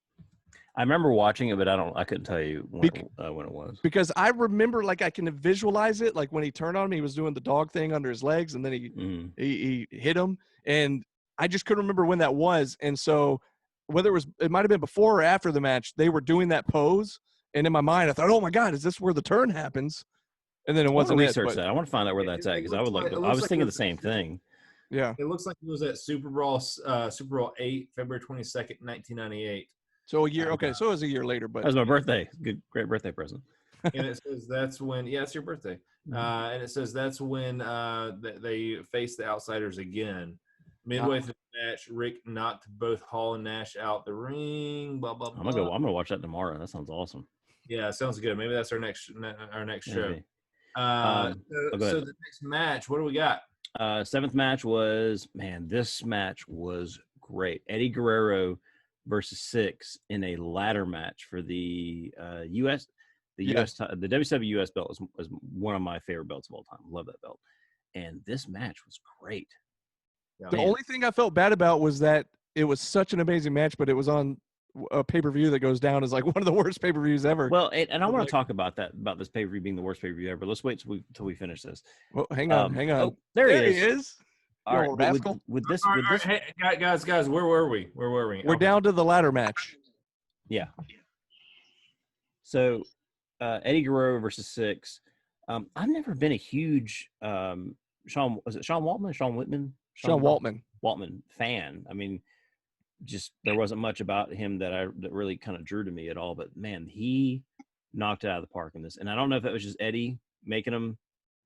I remember watching it, but I couldn't tell you when it was. Because I remember, like, I can visualize it. Like when he turned on him, he was doing the dog thing under his legs, and then he hit him, and I just couldn't remember when that was. And so whether it might have been before or after the match, they were doing that pose, and in my mind I thought, oh my God, is this where the turn happens? And then it wasn't. Research that. I want to find out where that's at, because I was thinking the same thing. Yeah, it looks like it was at Super Bowl 8, February 22nd, 1998. So a year. Okay, so it was a year later, but that was my birthday. Great birthday present. And it says that's when. Yeah, it's your birthday. And it says that's when they faced the Outsiders again. Midway through the match, Rick knocked both Hall and Nash out the ring. Blah blah blah. I'm gonna watch that tomorrow. That sounds awesome. Yeah, sounds good. Maybe that's our next show. Maybe. So the next match, what do we got? Seventh match was, this match was great. Eddie Guerrero versus Six in a ladder match for the U.S. The WCW US belt was one of my favorite belts of all time. Love that belt. And this match was great. The only thing I felt bad about was that it was such an amazing match, but it was on a pay-per-view that goes down as like one of the worst pay-per-views ever. Well, and I want to talk about this pay-per-view being the worst pay-per-view ever. Let's wait till we finish this. Well, hang on. Oh, there he is. All right, rascal. With this, hey, guys, where were we? We're down to the ladder match. Yeah. So, Eddie Guerrero versus Six. I've never been a huge Sean Waltman fan. I mean, just there wasn't much about him that really kind of drew to me at all. But man, he knocked it out of the park in this. And I don't know if it was just Eddie making him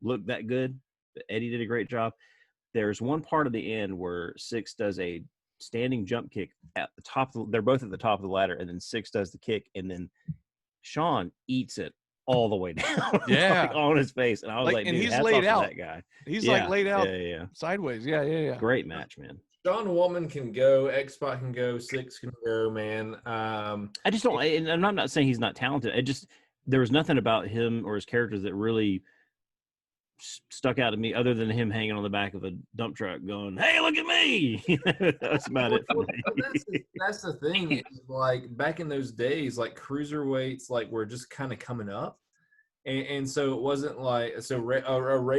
look that good, but Eddie did a great job. There's one part of the end where Six does a standing jump kick at the top. They're both at the top of the ladder, and then Six does the kick, and then Sean eats it all the way down, like, on his face. And I was like, and dude, he's hats laid off to out. that guy. He's like laid out yeah. sideways. Yeah. Great match, man. Sean Waltman can go, X-Spot can go, Six can go, man. I just don't, and I'm not saying he's not talented. There was nothing about him or his characters that really stuck out to me other than him hanging on the back of a dump truck going, hey, look at me. That's about it for me. That's the thing. Is, like, back in those days, like, cruiserweights were just kind of coming up. And so it wasn't like – so Rey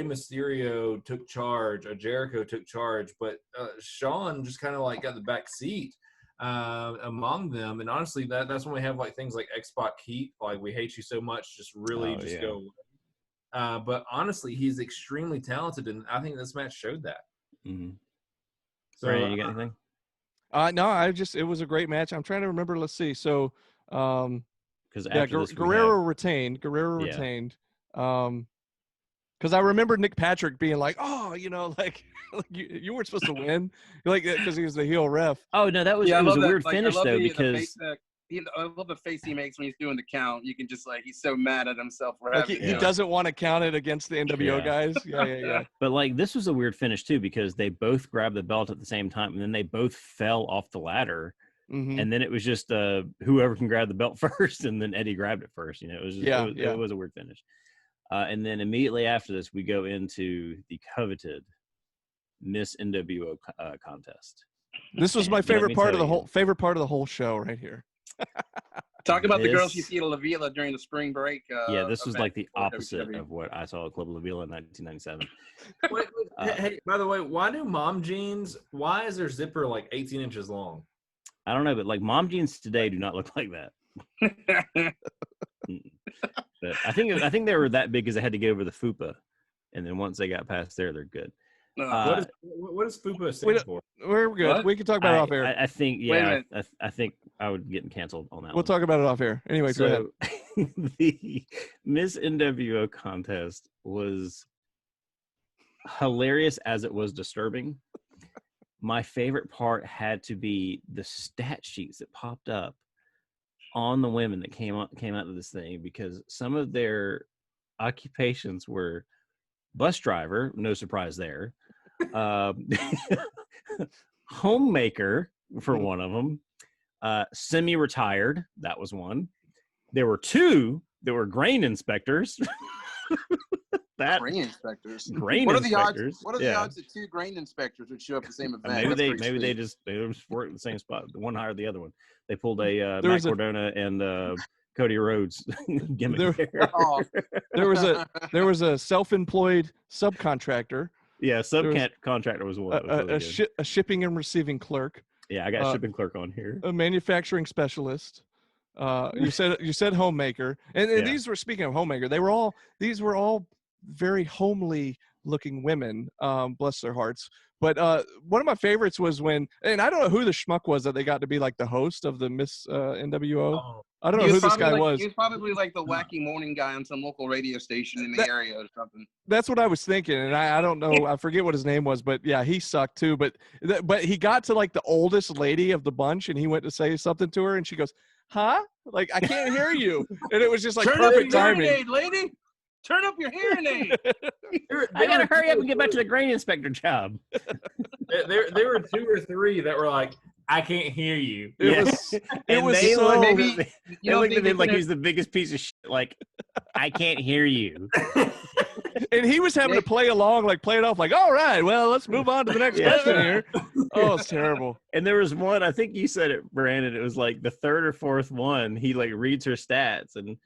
Mysterio took charge, Jericho took charge, but Sean just kind of, like, got the back seat. among them. And honestly, that's when we have like things like X-Pac Heat, like We Hate You So Much, just really go away. But honestly, he's extremely talented, and I think this match showed that. Mm-hmm. So, Brandon, you got anything? No, it was a great match. I'm trying to remember. Let's see. So, because Guerrero retained. Because I remember Nick Patrick being like, "Oh, like you weren't supposed to win," like because he was the heel ref. Oh no, it was a weird finish though because. I love the face he makes when he's doing the count. You can just he's so mad at himself for he doesn't want to count it against the NWO guys. Yeah. But this was a weird finish too because they both grabbed the belt at the same time and then they both fell off the ladder. Mm-hmm. And then it was just whoever can grab the belt first, and then Eddie grabbed it first. It was it was a weird finish. And then immediately after this, we go into the coveted Miss NWO contest. This was my favorite part of the whole show right here. Talk about the girls you see at La Vila during the spring break. This was like the opposite of what I saw at Club La Vila in 1997. Hey, by the way, why do mom jeans? Why is their zipper like 18 inches long? I don't know, but like mom jeans today do not look like that. But I think they were that big because they had to get over the fupa, and then once they got past there, they're good. What does fupa stand for? We're good. What? We can talk about it off air. I think I think I would get canceled on that. We'll talk about it off air. Anyway, go ahead. The Miss NWO contest was hilarious as it was disturbing. My favorite part had to be the stat sheets that popped up on the women that came out of this thing, because some of their occupations were bus driver, no surprise there, homemaker for one of them, semi-retired, that was one. There were two that were grain inspectors. Grain inspectors. What are the odds that two grain inspectors would show up at the same event? Maybe they just work at the same spot. One hired the other one. They pulled a Matt Cardona and Cody Rhodes gimmick. There was a self-employed subcontractor. Yeah, subcontractor was one. A shipping and receiving clerk. Yeah, I got a shipping clerk on here. A manufacturing specialist. You said homemaker, and these were, speaking of homemaker, these were all very homely looking women, bless their hearts. But one of my favorites was when, and I don't know who the schmuck was that they got to be like the host of the Miss NWO. I don't know who this guy was. He was probably like the wacky morning guy on some local radio station in the area or something. That's what I was thinking, and I don't know. I forget what his name was, but yeah, he sucked too. But he got to like the oldest lady of the bunch, and he went to say something to her, and she goes, "Huh? Like, I can't hear you." And it was just like perfect timing. Hearing aid, lady. Turn up your hearing aid. I gotta hurry up and get back to the grain inspector job. There were two or three that were like, "I can't hear you." It was so. Maybe they looked at him like he's the biggest piece of shit. Like, I can't hear you. And he was having to play along, like play it off, like, "All right, well, let's move on to the next question here." Oh, it's terrible. And there was one, I think you said it, Brandon. It was like the third or fourth one. He like reads her stats, and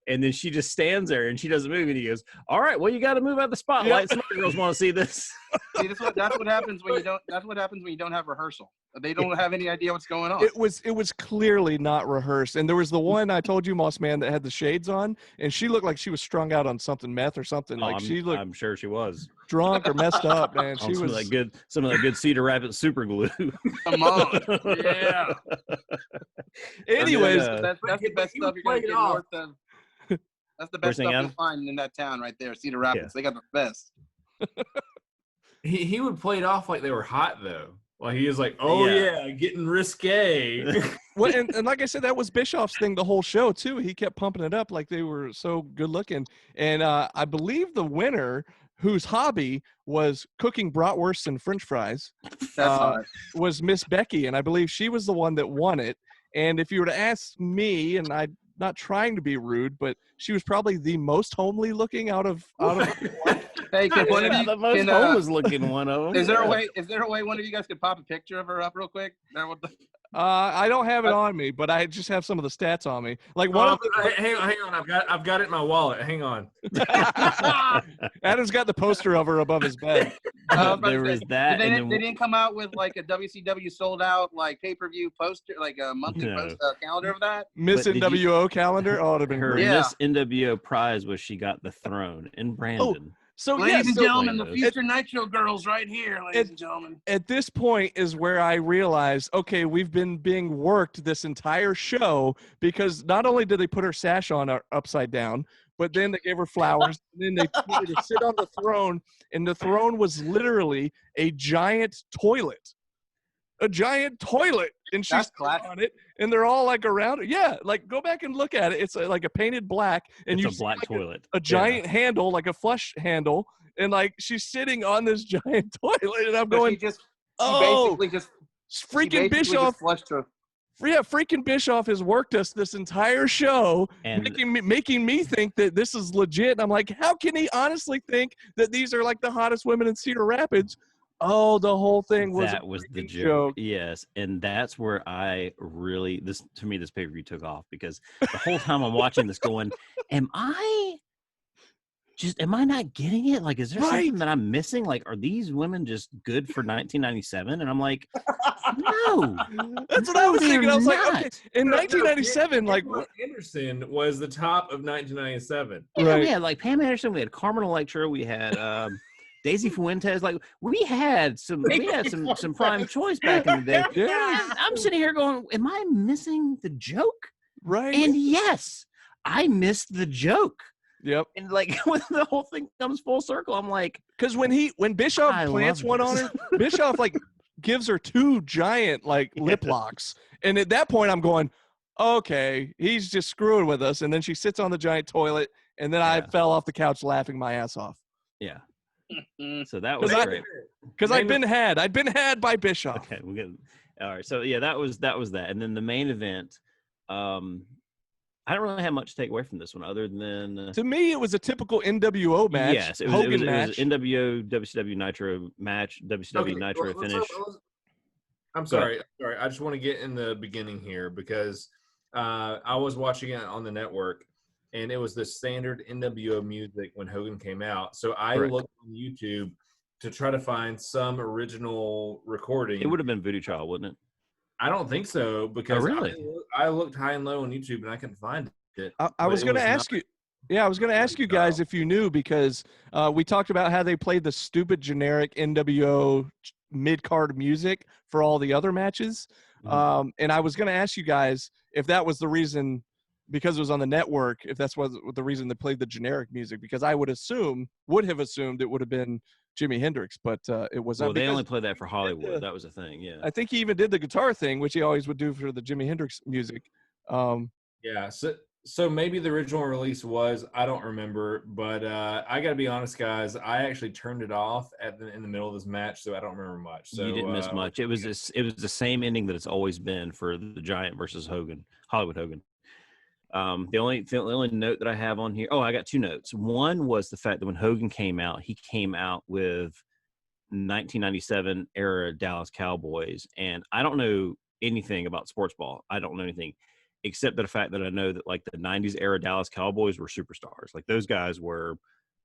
then she just stands there and she doesn't move. And he goes, "All right, well, you got to move out the spotlight. Some other girls want to see this." See, that's what happens when you don't. That's what happens when you don't have rehearsal. They don't have any idea what's going on. It was clearly not rehearsed. And there was the one I told you, Moss Man, that had the shades on, and she looked like she was strung out on something, meth or something. I'm sure she was drunk or messed up, man. She was some of that good Cedar Rapids super glue. Come on, yeah. Anyways, that's the best stuff you're gonna get north of. That's the best stuff you'll find in that town right there, Cedar Rapids. Yeah. They got the best. He would play it off like they were hot though. Like he was like, "Oh yeah, getting risque." Well, and like I said, that was Bischoff's thing the whole show too. He kept pumping it up like they were so good looking. And I believe the winner, whose hobby was cooking bratwursts and French fries, was Miss Becky, and I believe she was the one that won it. And if you were to ask me, and I'm not trying to be rude, but she was probably the most homely looking out of. Hey, can one of you, the most homeless looking one of them? Is there a way one of you guys could pop a picture of her up real quick? I don't have it on me, but I just have some of the stats on me. Like one. Hang on, I've got it in my wallet. Hang on. Adam's got the poster of her above his bed. There was that, They and didn't, then they didn't come out with like a WCW sold out like pay-per-view poster, like a monthly No. calendar of that. Miss But did you- NWO calendar. Oh, it'd have been her great. Yeah. Miss NWO prize was she got the throne in Brandon. So Ladies and so gentlemen, the At- future Nitro girls right here, ladies and gentlemen. at this point is where I realized, okay, we've been being worked this entire show because not only did they put her sash on upside down, but then they gave her flowers, and then they put her to sit on the throne, and the throne was literally a giant toilet. A giant toilet, and she's on it, and they're all like around it. Yeah, like go back and look at it. It's like a painted black, and It's you a black see like toilet. a giant handle, like a flush handle, and like she's sitting on this giant toilet, and I'm going, Basically just freaking Bischoff. flushed her. Yeah, freaking Bischoff has worked us this entire show, And making me think that this is legit. And I'm like, how can he honestly think that these are like the hottest women in Cedar Rapids? Oh, the whole thing was the joke. Yes, and that's where I really this pay-per-view took off because the whole time I'm watching this going, am I not getting it? Like, is there something that I'm missing? Like, are these women just good for 1997? And I'm like, no. That's what I was thinking. I was like, okay, in 1997, like Anderson was the top of 1997. Yeah, we had like Pam Anderson, we had Carmen Electra, we had Daisy Fuentes. Like we had some prime choice back in the day. Yeah. I'm sitting here going, am I missing the joke? Right. And yes, I missed the joke. Yep. And like when the whole thing comes full circle, I'm like, because when Bischoff plants one on her, Bischoff like gives her two giant like lip locks, and at that point I'm going, okay, he's just screwing with us. And then she sits on the giant toilet, and then I fell off the couch laughing my ass off. Yeah. So that was great. Because I'd been had by Bischoff. Okay, we good. All right. So yeah, that was that. And then the main event, I don't really have much to take away from this one other than to me it was a typical NWO match. Yes, it was NWO WCW Nitro match, WCW Nitro finish. I'm sorry. I just want to get in the beginning here because I was watching it on the network. And it was the standard NWO music when Hogan came out. So I looked on YouTube to try to find some original recording. It would have been Voodoo Child, wouldn't it? I don't think so because I looked high and low on YouTube and I couldn't find it. I was going to ask you. Yeah, I was going to ask you guys if you knew because we talked about how they played the stupid generic NWO mid-card music for all the other matches. Mm-hmm. And I was going to ask you guys if that was the reason – because it was on the network, if that's what the reason they played the generic music, because I would have assumed it would have been Jimi Hendrix, but it was not. Well, they only played that for Hollywood. That was a thing, yeah. I think he even did the guitar thing, which he always would do for the Jimi Hendrix music. Yeah, so maybe the original release was, I don't remember, but I got to be honest, guys, I actually turned it off in the middle of this match, so I don't remember much. So you didn't miss much. It was the same ending that it's always been for the Giant versus Hollywood Hogan. The only note that I have on here, I got two notes. One was the fact that when Hogan came out, he came out with 1997 era Dallas Cowboys, and I don't know anything about sports ball. I don't know anything except the fact that I know that like the 90s era Dallas Cowboys were superstars. Like those guys were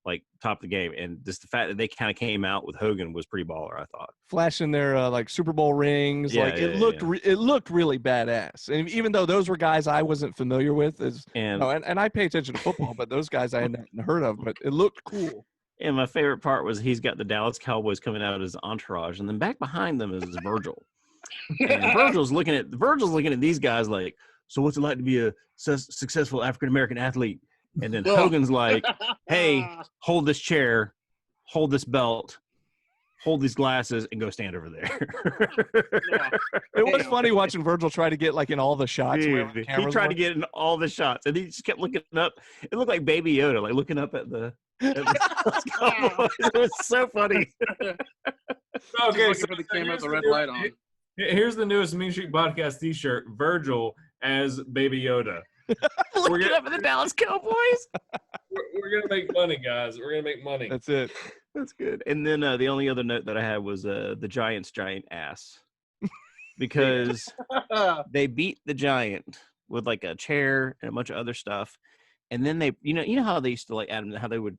like top of the game, and just the fact that they kind of came out with Hogan was pretty baller, I thought. Flashing their like Super Bowl rings, it looked really badass. And even though those were guys I wasn't familiar with, and I pay attention to football, but those guys I hadn't heard of, but it looked cool. And my favorite part was he's got the Dallas Cowboys coming out of his entourage, and then back behind them is Virgil. And Virgil's looking at these guys like, so what's it like to be a successful African American athlete? And then Hogan's like, hey, hold this chair, hold this belt, hold these glasses, and go stand over there. It was funny watching Virgil try to get like in all the shots. Dude, he tried to get in all the shots, and he just kept looking up. It looked like Baby Yoda, like looking up at the it was so funny. Okay, so for the camera with the red light on. Here's the newest Mean Street Podcast T-shirt: Virgil as Baby Yoda. Looking up at the Dallas Cowboys. We're gonna make money, guys. We're gonna make money. That's it. That's good. And then the only other note that I had was the Giant's giant ass, because they beat the Giant with like a chair and a bunch of other stuff. And then they, you know how they used to like Adam, how they would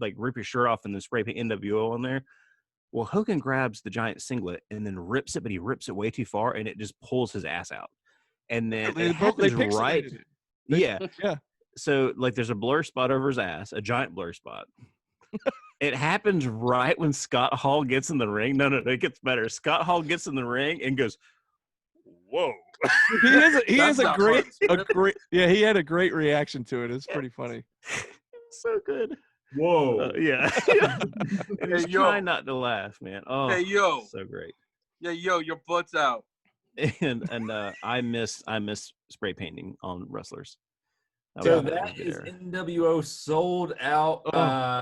like rip your shirt off and then spray paint NWO on there. Well, Hogan grabs the giant singlet and then rips it, but he rips it way too far, and it just pulls his ass out. And then They it happens pixelated right. it. Yeah. Yeah. So like there's a blur spot over his ass, a giant blur spot. It happens right when Scott Hall gets in the ring. No, it gets better. Scott Hall gets in the ring and goes, "Whoa!" He has a great. Yeah, he had a great reaction to it. It's pretty funny. So good. Whoa. Yeah. And Hey, just yo. trying not to laugh, man. Oh, Hey, yo. so great. Yeah, yo, your butt's out. And I miss spray painting on wrestlers. So was a that good is era. nWo sold out. Oh.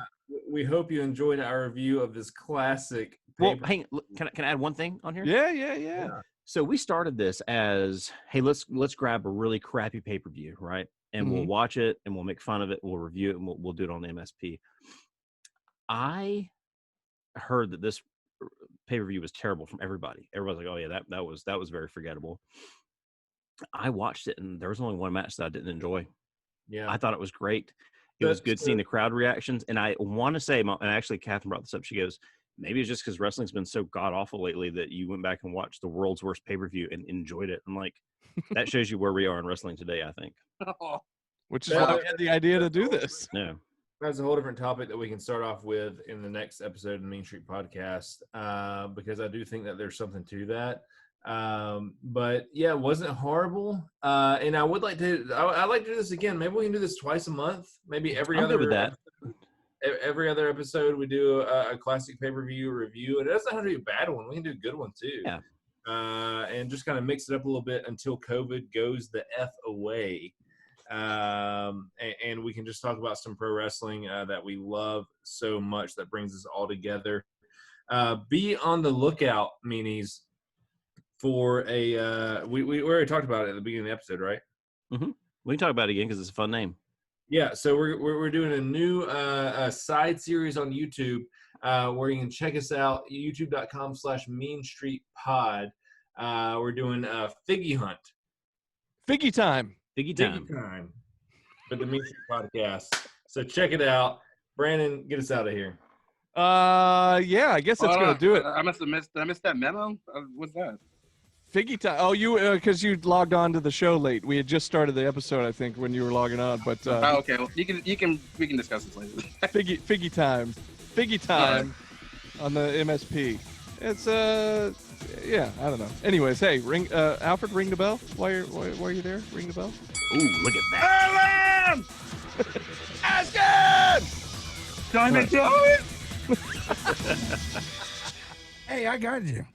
We hope you enjoyed our review of this classic. Well, paper. hang on, can I add one thing on here? Yeah. So we started this as, hey, let's grab a really crappy pay-per-view, right? And we'll watch it and we'll make fun of it, we'll review it, and we'll do it on MSP. I heard that this pay-per-view was terrible from everybody. Everybody's like, oh yeah, that was very forgettable. I watched it and there was only one match that I didn't enjoy. Yeah. I thought it was great. It was good seeing the crowd reactions. And I want to say, and actually Catherine brought this up, she goes, maybe it's just because wrestling's been so god-awful lately that you went back and watched the world's worst pay-per-view and enjoyed it. I'm like, that shows you where we are in wrestling today, I think. Which is why we had the idea to do this. Yeah. That's a whole different topic that we can start off with in the next episode of the Mean Street Podcast, because I do think that there's something to that. But yeah, it wasn't horrible. And I would like to, I'd like to do this again. Maybe we can do this twice a month. Maybe every I'm other good with that. Every other episode we do a classic pay-per-view review. It doesn't have to be a bad one. We can do a good one too. Yeah. And just kind of mix it up a little bit until COVID goes the F away. And we can just talk about some pro wrestling that we love so much that brings us all together. Be on the lookout, meanies, for a we already talked about it at the beginning of the episode, right? Mm-hmm. We can talk about it again because it's a fun name. Yeah, so we're doing a new side series on YouTube where you can check us out, youtube.com/meanstreetpod. We're doing Figgy Hunt. Figgy time. Figgy time. Figgy time for the Mean Street Podcast. So check it out. Brandon, get us out of here. Yeah, I guess that's gonna do it. I must have missed. Did I miss that memo? What's that? Figgy time. Oh, you because you logged on to the show late. We had just started the episode, I think, when you were logging on. But Oh, okay. Well, we can discuss this later. Figgy time on the MSP. It's yeah, I don't know. Anyways, hey, Alfred, ring the bell. Why are you there? Ring the bell. Ooh, look at that. Ask him! Time to do it! Hey, I got you.